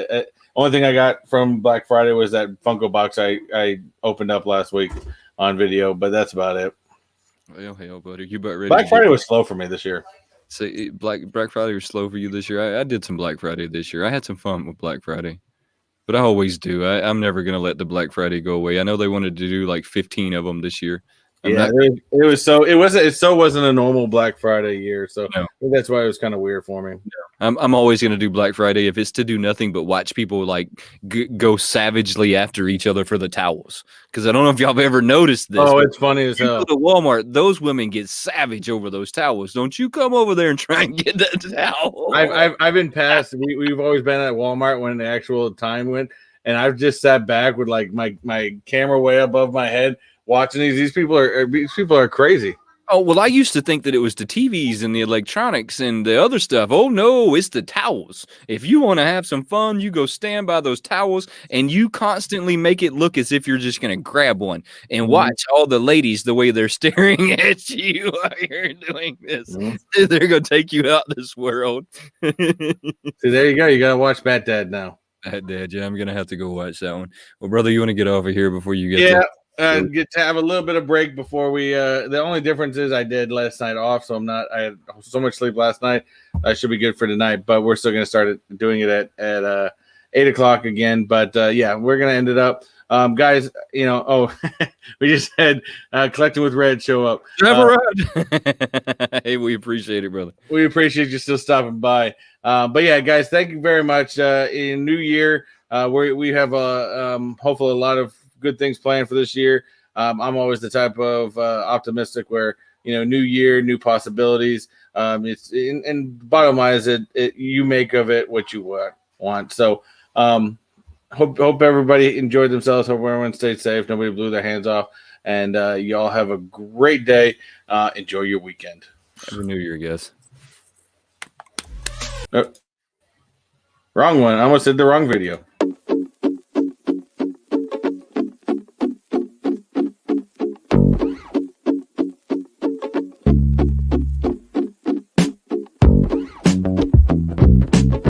Speaker 1: only thing I got from Black Friday was that Funko box I opened up last week on video, but that's about it.
Speaker 2: Well, hell, buddy, you about ready?
Speaker 1: Black Friday was slow for me this year.
Speaker 2: So Black Friday was slow for you this year. I did some Black Friday this year. I had some fun with Black Friday, but I always do. I'm never gonna let the Black Friday go away. I know they wanted to do like 15 of them this year.
Speaker 1: It wasn't a normal Black Friday year, so no. I think that's why it was kind of weird for me.
Speaker 2: No. I'm always going to do Black Friday if it's to do nothing but watch people like go savagely after each other for the towels. Because I don't know if y'all have ever noticed this.
Speaker 1: Oh, it's funny as hell.
Speaker 2: Go to Walmart, those women get savage over those towels. Don't you come over there and try and get that towel?
Speaker 1: I've been past. We've always been at Walmart when the actual time went, and I've just sat back with like my camera way above my head. Watching these people are crazy.
Speaker 2: Oh, well, I used to think that it was the TVs and the electronics and the other stuff. Oh, no, it's the towels. If you want to have some fun, you go stand by those towels and you constantly make it look as if you're just going to grab one and watch all the ladies the way they're staring at you while you're doing this. They're going to take you out this world.
Speaker 1: So there you go. You got to watch Bat Dad now.
Speaker 2: Bat Dad, yeah, I'm going to have to go watch that one. Well, brother, you want to get off of here before you get
Speaker 1: there? Get to have a little bit of break before we the only difference is I did last night off, so I had so much sleep last night. I should be good for tonight, but we're still gonna start doing it at 8 o'clock again. But yeah, we're gonna end it up. Guys, we just had Collecting with Red show up.
Speaker 2: Hey, we appreciate it, brother.
Speaker 1: We appreciate you still stopping by. But yeah, guys, thank you very much. In New Year, we have hopefully a lot of good things planned for this year. I'm always the type of optimistic where, new year, new possibilities. It's and bottom line is you make of it what you want. So hope everybody enjoyed themselves. Hope everyone stayed safe. Nobody blew their hands off. And y'all have a great day. Enjoy your weekend.
Speaker 2: Happy New Year, guys.
Speaker 1: Wrong one. I almost did the wrong video.